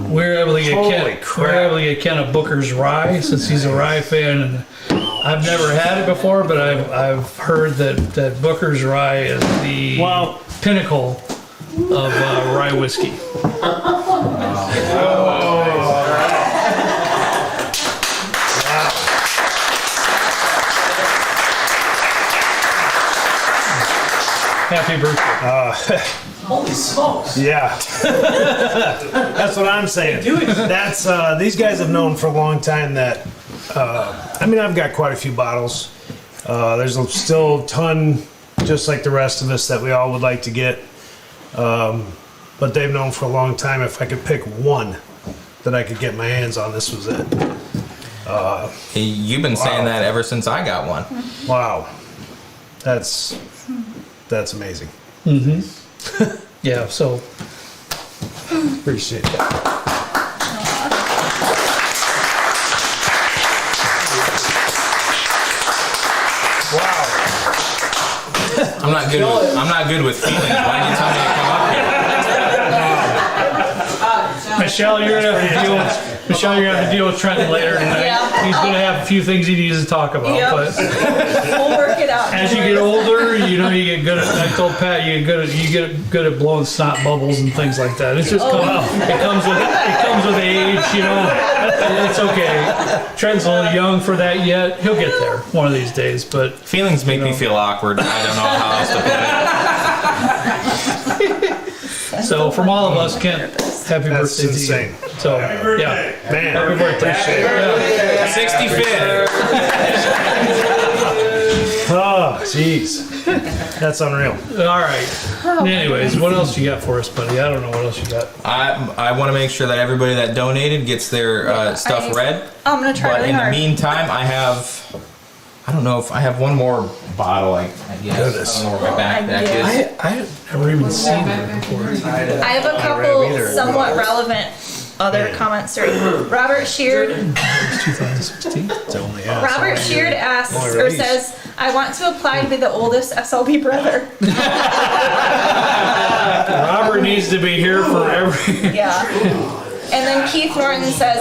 We were able to get Holy Ken. We crap. were able to get Ken a Booker's Rye since he's a Rye fan, and I've never had it before, but I've heard that Booker's Rye is the pinnacle of rye whiskey. Happy birthday. Holy smokes. Yeah. That's what I'm saying. That's these guys have known for a long time that I mean, I've got quite a few bottles. There's still a ton, just like the rest of us, that we all would like to get. But they've known for a long time if I could pick one that I could get my hands on, this was it. You've been saying that ever since I got one. Wow. That's amazing. Yeah, so Appreciate that. Wow. I'm not good with feelings. Why did you tell me to come up here? Michelle, you're gonna have to deal with Trenton later tonight. Yeah. He's gonna have a few things he needs to talk about. Yep. But We'll work it out. as you get older, you get good at. I told Pat you get good at blowing snot bubbles and things like that. It's just it comes with age, you know. It's okay. Trent's a little young for that yet. He'll get there one of these days. But Feelings make me feel awkward. I don't know how else to put it. so from all of us, Kent, happy That's birthday insane. to you. So yeah, Man. happy birthday. Yeah. 65th. Oh, jeez. That's unreal. All right. Anyways, what else you got for us, buddy? I don't know what else you got. I want to make sure that everybody that donated gets their stuff read. I'm gonna try But really in the hard. meantime, I don't know if I have one more bottle. I guess. Goodness. I don't know where my backpack is. I've Never even seen that before. I have a couple somewhat relevant other comments. Robert Sheard. 2016. It's only us. Robert Sheard asks Only or release. says, "I want to apply to be the oldest SLB brother." Robert needs to be here for every. Yeah. And then Keith Norton says,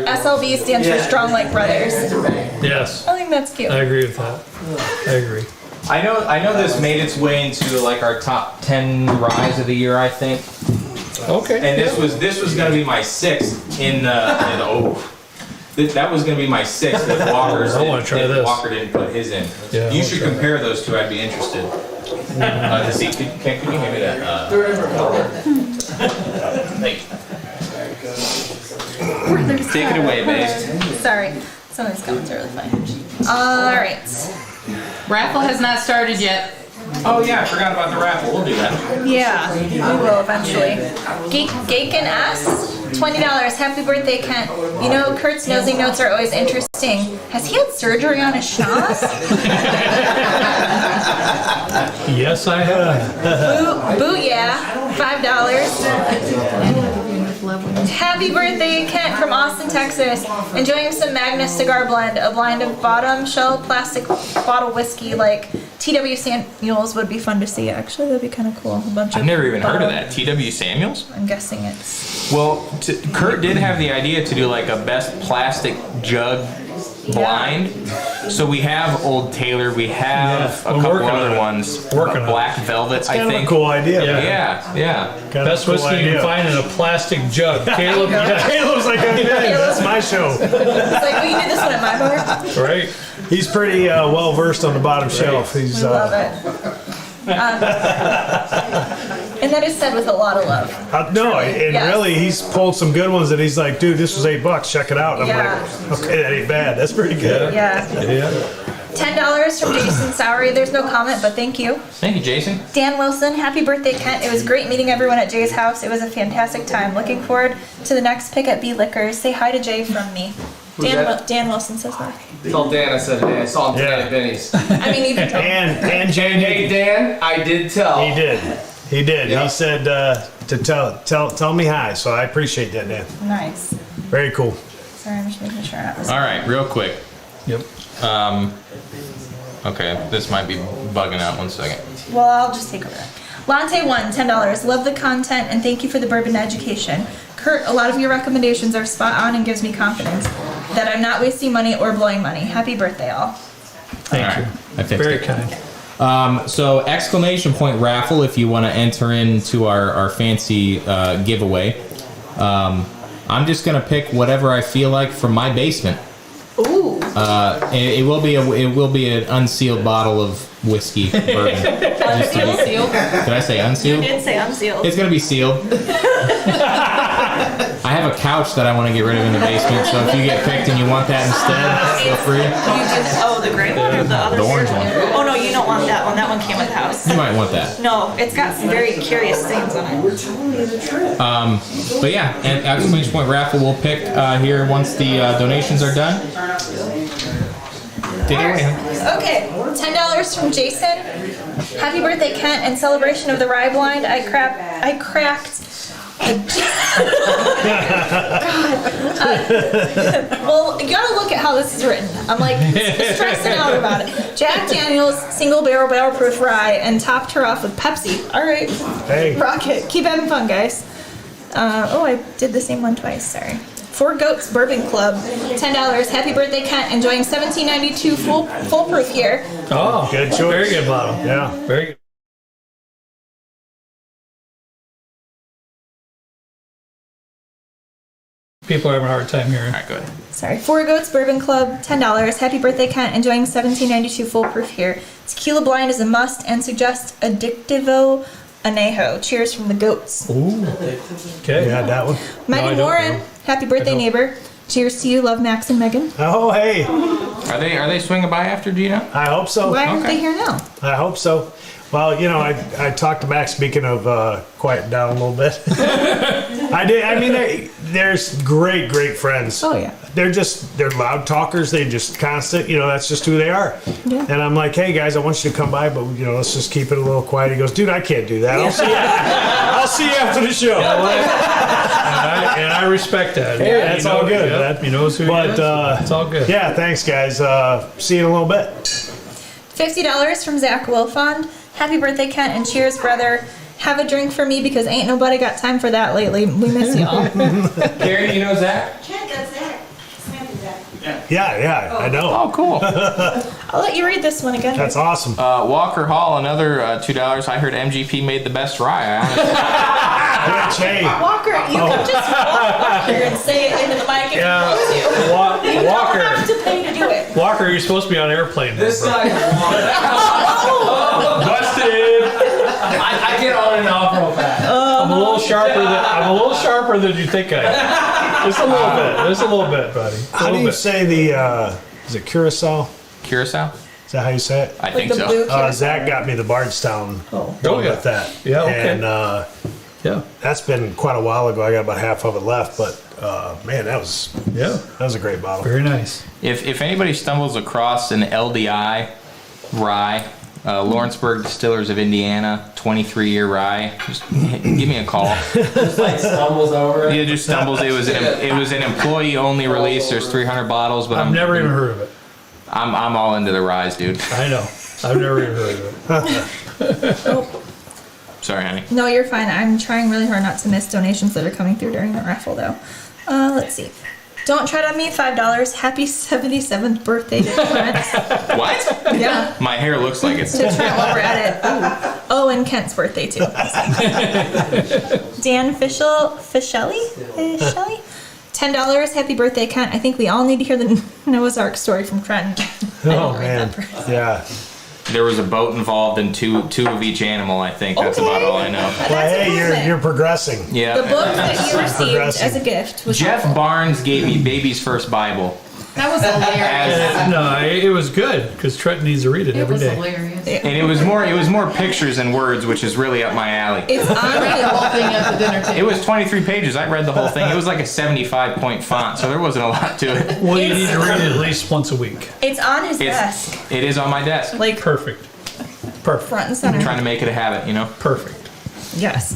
"SLB stands for Strong Like Brothers." Yes, I think that's cute. I agree with that. I agree. I know this made its way into like our top 10 ryes of the year, I think. Okay. And this was going to be my 6th in that was going to be my 6th with Walker's. I wanna try this. Walker didn't put his in. Yeah, I You wanna should try it. compare those two. I'd be interested to see. Can you give me that? Thank you. Take it away, babe. Sorry. Some of these comments are really funny. All right. Raffle has not started yet. Oh yeah, I forgot about the raffle. We'll do that. Yeah, we will eventually. Gaken asks, $20. Happy birthday, Kent. You know, Kurt's nosy notes are always interesting. Has he had surgery on his schnoz? Yes, I have. Boo yeah. $5. Happy birthday, Kent from Austin, Texas. Enjoying some Magnus Cigar Blend, a blind of bottom shelf plastic bottle whiskey like T.W. Samuels would be fun to see. Actually, that'd be kind of cool. A bunch I've of never even heard of bottom- that. T.W. Samuels? I'm guessing it's. Well, Kurt did have the idea to do like a best plastic jug blind. So we have Old Taylor, we have Yeah, a we're couple working on other it. ones. Working on it. Black Velvet, I Kind of think. a cool idea. Yeah. Yeah. Kind of Best a cool whiskey you idea. can find in a plastic jug. Caleb, yeah, Caleb's like, okay, that's my show. It's like, we can do this one at my bar. right? He's pretty well versed on the bottom shelf. He's We love it. And that is said with a lot of love. no, and Yes. really, he's pulled some good ones that he's like, dude, this was $8. Check it out. And I'm Yeah. like, okay, that ain't bad. That's pretty good. Yeah. Yeah. $10 from Jason Sowery. There's no comment, but thank you. Thank you, Jason. Dan Wilson, happy birthday, Kent. It was great meeting everyone at Jay's house. It was a fantastic time. Looking forward to the next pick at B Liquors. Say hi to Jay from me. Dan Wilson says hi. Tell Dan I said hey. I saw him today Yeah. at Benny's. I mean, you can tell. And Jay, Hey Dan, I did tell. he did. He did. Yeah. He said to tell me hi. So I appreciate that, Dan. Nice. Very cool. Sorry, I'm just making sure I'm not listening. All right, real quick. Yep. Okay, this might be bugging out. 1 second. Well, I'll just take over that. Latte 1, $10. Love the content and thank you for the bourbon education. Kurt, a lot of your recommendations are spot on and gives me confidence that I'm not wasting money or blowing money. Happy birthday, all. Thank you. I fixed Very it. kind. So exclamation point raffle if you want to enter into our fancy giveaway. I'm just gonna pick whatever I feel like from my basement. Ooh. It will be an unsealed bottle of whiskey bourbon. Unsealed? Did I say unsealed? You did say unsealed. It's gonna be sealed. I have a couch that I want to get rid of in the basement, so if you get picked and you want that instead, feel free. The gray one or the other? The orange one. Oh no, you don't want that one. That one came with the house. You might want that. No, it's got some very curious things on it. But yeah, and exclamation point raffle we'll pick here once the donations are done. Take it away, huh? Okay, $10 from Jason. Happy birthday, Kent! In celebration of the rye blind, I cracked. Well, you gotta look at how this is written. I'm like stressing out about it. Jack Daniel's single barrel proof rye and topped her off with Pepsi. All right, Hey. rock it. Keep having fun, guys. Oh, I did the same one twice. Sorry. Four Goats Bourbon Club, $10. Happy birthday, Kent! Enjoying 1792 full proof here. Oh, Good choice. Very good bottle. Yeah. Very good. People are having a hard time hearing. All right, good. Sorry. Four Goats Bourbon Club, $10. Happy birthday, Kent! Enjoying 1792 full proof here. Tequila blind is a must and suggests addictivo anejo. Cheers from the goats. Ooh. Okay. You had that one? Megan I don't Warren, know. happy birthday, neighbor. Cheers to you. Love Max and Megan. Oh, hey. Are they swinging by after, do you know? I hope so. Why aren't Okay. they here now? I hope so. Well, you know, I talked to Max, speaking of quieting down a little bit. I did. I mean, there's great friends. Oh, yeah. They're loud talkers. They just constant, you know, that's just who they are. Yeah. And I'm like, hey guys, I want you to come by, but you know, let's just keep it a little quiet. He goes, dude, I can't do that. I'll see you after the show. And I respect that. Hey, that's all good, Yeah, man. he knows who he is. It's all good. Yeah, thanks guys. See you in a little bit. $50 from Zach Wilfond. Happy birthday, Kent, and cheers, brother. Have a drink for me because ain't nobody got time for that lately. We miss y'all. Gary, you know Zach? Kent, that's Zach. Samantha Zach. Yeah, I know. Oh, cool. I'll let you read this one again. That's awesome. Walker Hall, another $2. I heard MGP made the best rye. Hey, Walker, you can just walk here and say it into the mic if you want to. You Walker. don't have to pay to do it. Walker, you're supposed to be on airplane. This bro. side. Busted. I get on and off real fast. I'm a little sharper than you think I am. Just a little bit. Just a little bit, buddy. how do you say the, is it Curacao? Curacao? Is that how you say it? I Like think the so. blue Curacao. Zach got me the Bardstown Oh, one yeah. with that. Yeah, okay. And Yeah. that's been quite a while ago. I got about half of it left, but man, that was a great bottle. Very nice. If anybody stumbles across an LDI rye, Lawrenceburg Distillers of Indiana, 23-year rye, just give me a call. Just like stumbles over it. It just stumbles. It was an employee-only release. There's 300 bottles, but I've never even heard of it. I'm all into the ryes, dude. I know. I've never even heard of it. Sorry, honey. No, you're fine. I'm trying really hard not to miss donations that are coming through during the raffle, though. Let's see. Don't tread on me, $5. Happy 77th birthday to Trent. What? Yeah, My hair looks like it's. to Trent while we're at it. Ooh. Oh, and Kent's birthday, too. Dan Fischelli? $10. Happy birthday, Kent. I think we all need to hear the Noah's Ark story from Trent. Oh man, yeah. There was a boat involved and two of each animal. I think that's about all I know. Well, hey, improvement. you're progressing. Yeah. The book that you received Progressing. as a gift was Jeff helpful. Barnes gave me baby's first Bible. That was hilarious. No, it was good because Trent needs to read it It every was day. hilarious. And it was more pictures and words, which is really up my alley. It's on I read the whole thing at the dinner It table. was 23 pages. I read the whole thing. It was like a 75-point font, so there wasn't a lot to it. Well, you need to read it at least once a week. It's on his desk, It is on my desk. like Perfect. Perfect. front and center. I'm trying to make it a habit, you know? Perfect. Yes.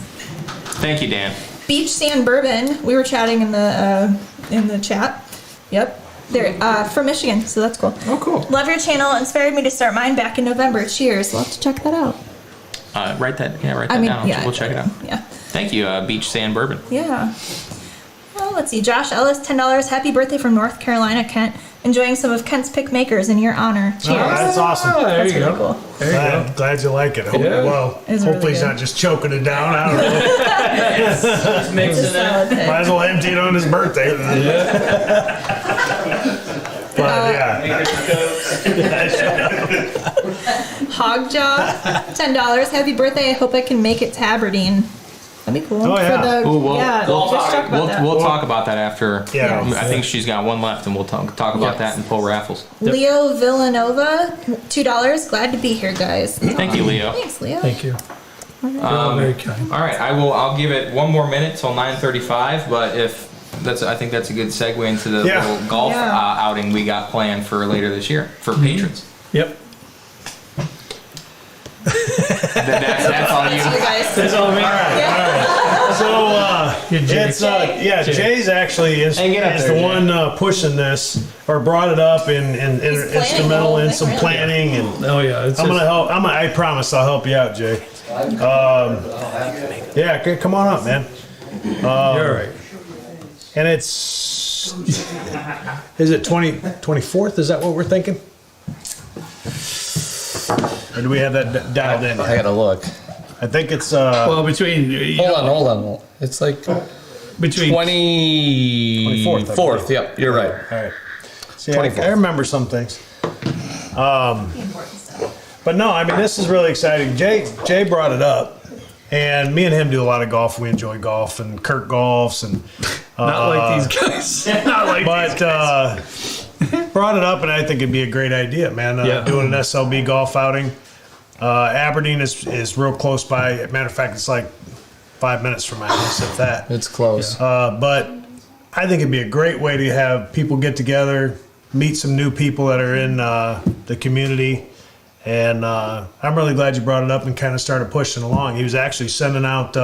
Thank you, Dan. Beach Sand Bourbon. We were chatting in the chat. Yep. They're from Michigan, so that's cool. Oh, cool. Love your channel. Inspired me to start mine back in November. Cheers. We'll have to check that out. Write that down. We'll check it out. Yeah. Thank you, Beach Sand Bourbon. Yeah. Well, let's see. Josh Ellis, $10. Happy birthday from North Carolina, Kent. Enjoying some of Kent's pick makers in your honor. Cheers. Oh, that's awesome. There you Really go. cool. Glad you like it. Well, It's hopefully really he's good. not just choking it down. I don't know. Just It's a mixing it. solid pick. Might as well empty it on his birthday. But yeah. Hogjaw, $10. Happy birthday. I hope I can make it to Aberdeen. That'd be cool. Oh, yeah. For the, Ooh, we'll just talk about that. We'll talk about that after. Yeah. I think she's got one left, and we'll talk about that and pull raffles. Leo Villanova, $2. Glad to be here, guys. Thank you, Leo. Thanks, Leo. Thank you. Very kind. All right, I'll give it one more minute till 9:35. But I think that's a good segue into the little golf outing we got planned for later this year for patrons. Yep. That's all you. You guys. That's all me. So Jay. Jay's actually is Hey, get up the there, Jay. one pushing this or brought it up and instrumental in some planning and Oh yeah. It's I'm just- gonna help. I promise I'll help you out, Jay. Yeah, come on up, man. You're all right. And it's is it 24th? Is that what we're thinking? Or do we have that dialed in? I gotta look. I think it's Well, between Hold on. It's like between 24th. 24th. Yep, you're right. All right. See, 24th. I remember some things. But no, I mean, this is really exciting. Jay brought it up, and me and him do a lot of golf. We enjoy golf, and Kurt golfs, and not like these guys. Not like but brought it up, and I think it'd be a great idea, man. Doing an SLB golf outing. Aberdeen is real close by. Matter of fact, it's like 5 minutes from my house, if that. It's close. But I think it'd be a great way to have people get together, meet some new people that are in the community. And I'm really glad you brought it up and kind of started pushing along. He was actually sending out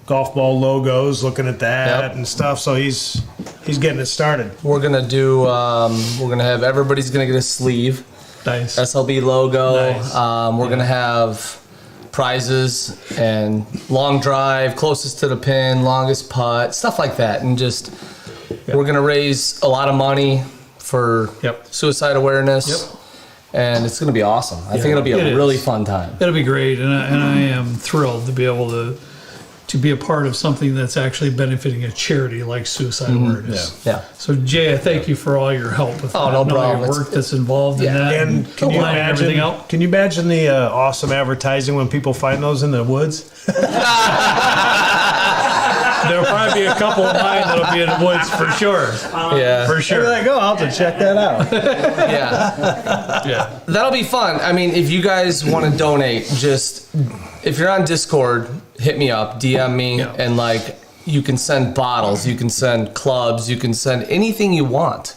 golf ball logos, looking at that and stuff. So he's getting it started. We're gonna do. We're gonna have everybody's gonna get a sleeve. Nice. SLB logo. Nice. We're gonna have prizes and long drive, closest to the pin, longest putt, stuff like that, and just we're gonna raise a lot of money for suicide awareness. Yep. And it's gonna be awesome. I think it'll be a really fun time. It'll be great, and I am thrilled to be able to be a part of something that's actually benefiting a charity like suicide awareness. Yeah. So Jay, I thank you for all your help with Oh, that, no and all problem. your work that's involved in that. And can you lining imagine everything out? Can you imagine the awesome advertising when people find those in the woods? There'll probably be a couple of mine that'll be in the woods for sure. Yeah. For They're sure. like, oh, I'll have to check that out. Yeah. Yeah. That'll be fun. I mean, if you guys want to donate, just if you're on Discord, hit me up, DM me, and like you can send bottles, you can send clubs, you can send anything you want,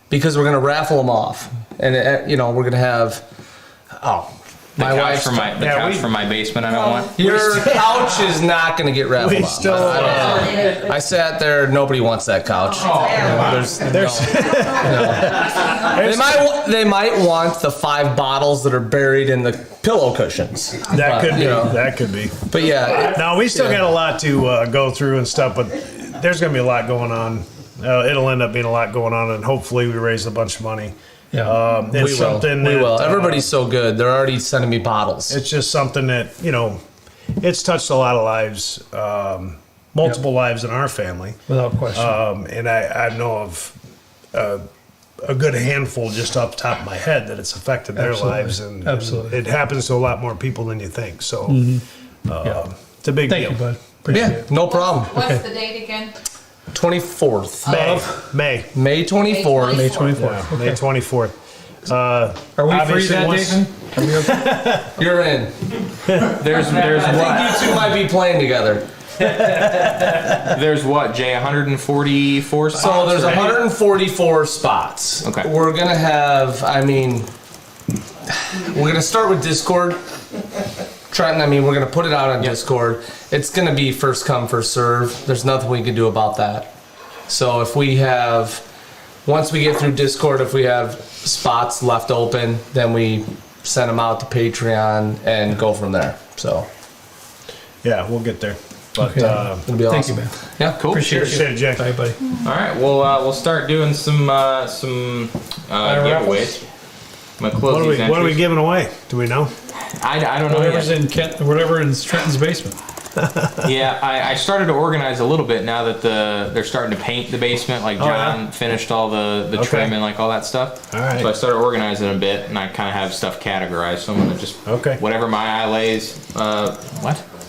because we're gonna raffle them off, and we're gonna have my wife's from my basement. I don't want. Your couch is not gonna get raffled off. I sat there. Nobody wants that couch. They might want the 5 bottles that are buried in the pillow cushions. That could be. That could be. But yeah. Now we still got a lot to go through and stuff, but there's going to be a lot going on. It'll end up being a lot going on, and hopefully we raise a bunch of money. Yeah, it's we something will. We that, will. Everybody's so good. They're already sending me bottles. It's just something that it's touched a lot of lives, multiple lives in our family, Without question. and I know of a good handful just off the top of my head that it's affected their lives, and it happens to a lot more people than you think. So it's a big deal. Thank you, bud. Appreciate it. No problem. What's the date again? 24th. May 24th. May 24th. Yeah, May 24th. Are we free obviously that once- day? You're in. There's I think you two might be playing together. There's what, Jay? 144 spots. So there's 144 spots. Okay. We're gonna have. We're gonna start with Discord. Trenton, I mean, we're going to put it out on Discord. It's going to be first come, first serve. There's nothing we can do about that. So if we have, once we get through Discord, if we have spots left open, then we send them out to Patreon and go from there. So Yeah, we'll get there. But it'll be awesome. Thank you, man. Yeah, cool. Appreciate it, Jay. Bye, buddy. All right, we'll start doing some giveaways. I'm gonna close these What are we entries. giving away? Do we know? I don't know Whatever's yet. in Kent, whatever in Trenton's basement. Yeah, I started to organize a little bit now that they're starting to paint the basement. Like John finished all the trim and like all that stuff. All right. So I started organizing a bit, and I kind of have stuff categorized. So I'm gonna just whatever my eye lays.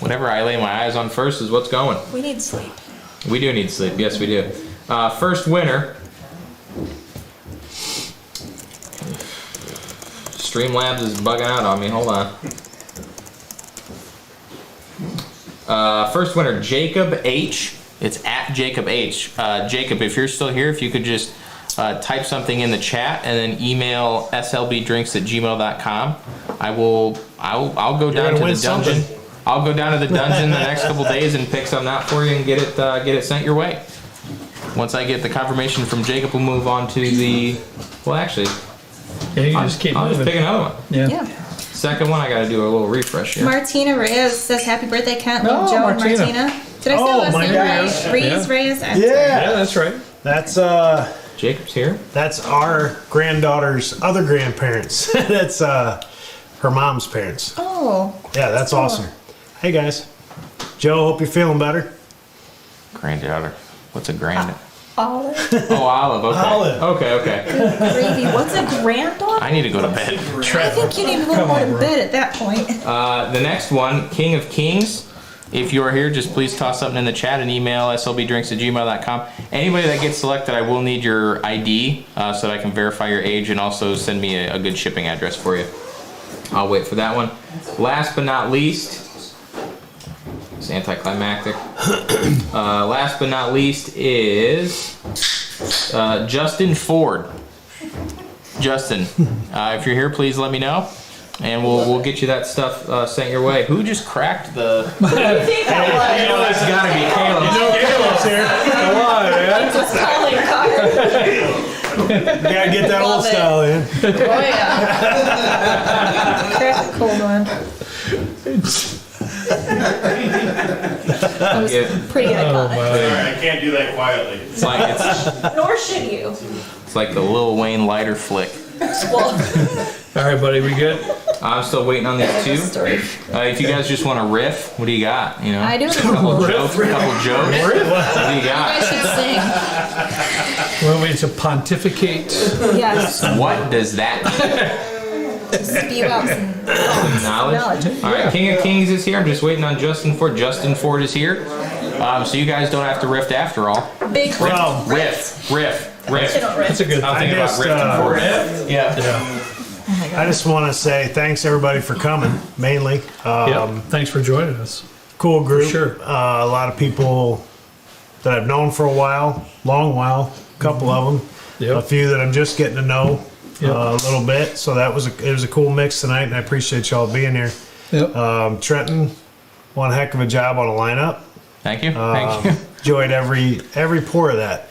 Whatever I lay my eyes on first is what's going. We need sleep. We do need sleep. Yes, we do. First winner. Streamlabs is bugging out on me. Hold on. First winner, Jacob H. It's at Jacob H. Jacob, if you're still here, if you could just type something in the chat and then email slbdrinks@gmail.com. I'll go down to the dungeon. I'll go down to the dungeon the next couple days and pick something out for you and get it sent your way. Once I get the confirmation from Jacob, we'll move on to the. Well, actually, Yeah, I'll just pick another one. Yeah. Second one, I got to do a little refresh here. Martina Reyes says, "Happy birthday, Kent, Oh, Joe, Martina. and Martina." Did I say last my name God. right? Reyes, Reyes. Yeah, that's right. That's Jacob's here. That's our granddaughter's other grandparents. That's her mom's parents. Oh. Yeah, that's awesome. Hey guys, Joe. Hope you're feeling better. Granddaughter. What's a grand? Olive. Oh, Olive. Okay. Olive. Okay. Gravy. What's a granddaughter? I need to go to bed. I think you need to go to bed at that point. The next one, King of Kings. If you are here, just please toss something in the chat and email slbdrinks@gmail.com. Anybody that gets selected, I will need your ID so that I can verify your age and also send me a good shipping address for you. I'll wait for that one. Last but not least, it's anticlimactic. Last but not least is Justin Ford. Justin, if you're here, please let me know. And we'll get you that stuff sent your way. Who just cracked the? What do you think that was? You know it's gotta be Caleb. You know Caleb's here. Come on, man. Just calling card. You gotta get that old Love it. style in. Oh yeah. Crack the cold one. That was pretty iconic. Sorry, I can't do that quietly. It's like Nor should you. it's like the Lil Wayne lighter flick. Well, All right, buddy, we good? I'm still waiting on these two. story. If you guys just want to riff, what do you got? You know, I do. couple jokes. What do you You got? guys should sing. Want me to pontificate? Yes. What does that mean? Spew out some Knowledge? All right, King of Kings is here. I'm just waiting on Justin Ford. Justin Ford is here. So you guys don't have to riff after all. Big Well, Riff. That's a good I'm thing. thinking about just, riffing for it. Yeah. I just want to say thanks everybody for coming. Mainly, Thanks for joining us. cool group. sure. A lot of people that I've known for a while, long while. A couple of them. Yep. A few that I'm just getting to know Yep. a little bit. So it was a cool mix tonight, and I appreciate y'all being here. Yep. Trenton, one heck of a job on a lineup. Thank you. Thank you. Enjoyed every pour of that.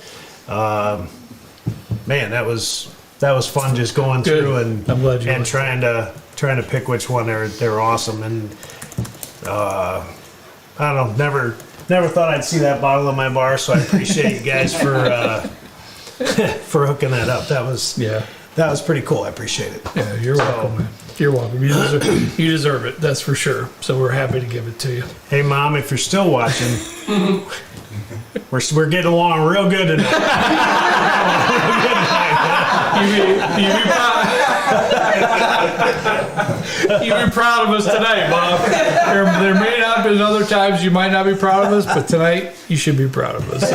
Man, that was fun just going Good. through and I'm glad you and liked trying to pick which one they're awesome, and I don't know, never thought I'd see that bottle in my bar, so I appreciate you guys for hooking that up. That was pretty cool. I appreciate it. Yeah, you're welcome, man. You're welcome. You deserve it. That's for sure. So we're happy to give it to you. Hey, Mom, if you're still watching, we're getting along real good tonight. You'd be proud of us tonight, Bob. There may not be other times you might not be proud of us, but tonight you should be proud of us.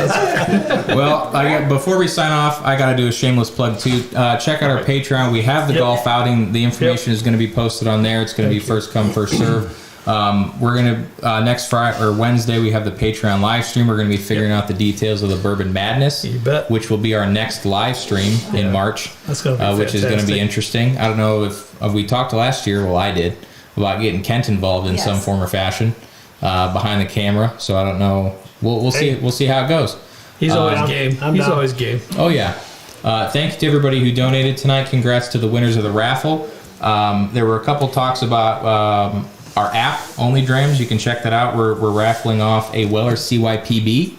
Well, before we sign off, I got to do a shameless plug too. Check out our Patreon. We have the golf outing. The information is going to be posted on there. It's going to be first come, first serve. We're going to next Friday or Wednesday we have the Patreon live stream. We're going to be figuring out the details of the Bourbon Madness, You bet. which will be our next live stream in March, That's gonna be which is going to be fantastic. interesting. I don't know if we talked last year. Well, I did. about getting Kent involved in some form or fashion behind the camera. So I don't know. We'll see. We'll see how it goes. He's always game. He's always game. Oh yeah. Thank you to everybody who donated tonight. Congrats to the winners of the raffle. There were a couple talks about our app, Only Drams. You can check that out. We're raffling off a Weller CYPB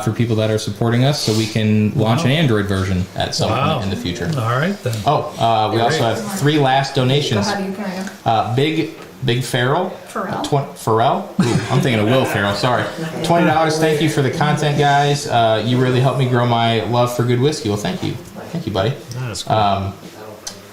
for people that are supporting us, so we can launch an Android version at some point in the future. All right then. We also have 3 last donations. So how do you pronounce? Big Farrell. Pharrell. Pharrell? Ooh, I'm thinking of Will Ferrell, sorry. $20, thank you for the content, guys. You really helped me grow my love for good whiskey. Well, thank you. Thank you, buddy. That's cool.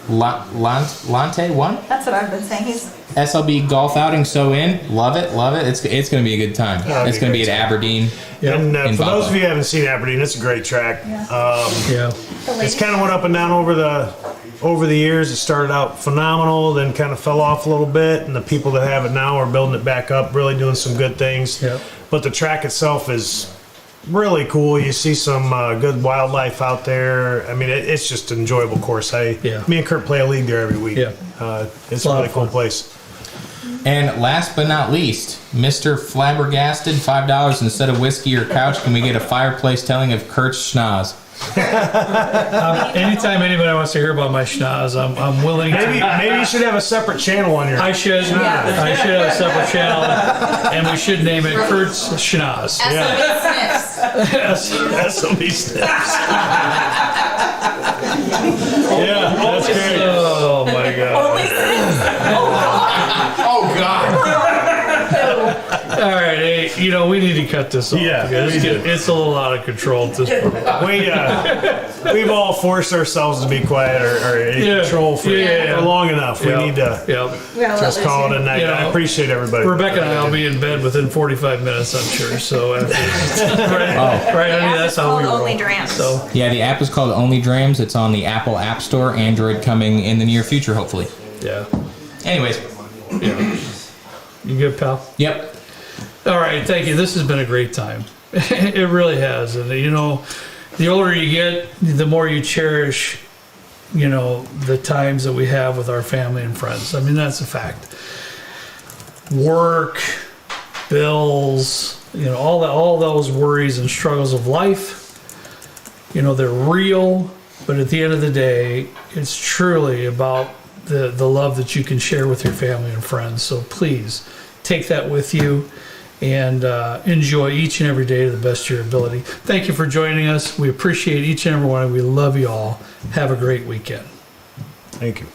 Lante, one? That's what I've been saying. He's SLB golf outing, so in. Love it. It's going to be a good time. It's going to be at Aberdeen. And for those of you who haven't seen Aberdeen, it's a great track. It's kind of went up and down over the years. It started out phenomenal, then kind of fell off a little bit, and the people that have it now are building it back up, really doing some good things. But the track itself is really cool. You see some good wildlife out there. I mean, it's just an enjoyable course. Me and Kurt play a league there every week. It's a really cool place. And last but not least, Mr. Flabbergasted, $5 instead of whiskey or couch. Can we get a fireplace telling of Kurt's schnoz? Anytime anybody wants to hear about my schnoz, I'm willing. Maybe you should have a separate channel on your. I should. I should have a separate channel, and we should name it Kurt's Schnoz. SLB Snips. Yeah, that's great. Oh my god. Oh god. All right, hey, we need to cut this off. It's a little out of control at this point. We've all forced ourselves to be quiet or in control for long enough. We need to just call it a night. I appreciate everybody. Rebecca and I will be in bed within 45 minutes, I'm sure. So after right? I mean, that's how we roll. Only Drams. So yeah, the app is called Only Drams. It's on the Apple App Store. Android coming in the near future, hopefully. Yeah. Anyways. You good, pal? Yep. All right, thank you. This has been a great time. It really has. And the older you get, the more you cherish, the times that we have with our family and friends. I mean, that's a fact. Work, bills, all those worries and struggles of life, they're real, but at the end of the day, it's truly about the love that you can share with your family and friends. So please take that with you and enjoy each and every day to the best of your ability. Thank you for joining us. We appreciate each and every one. We love you all. Have a great weekend. Thank you.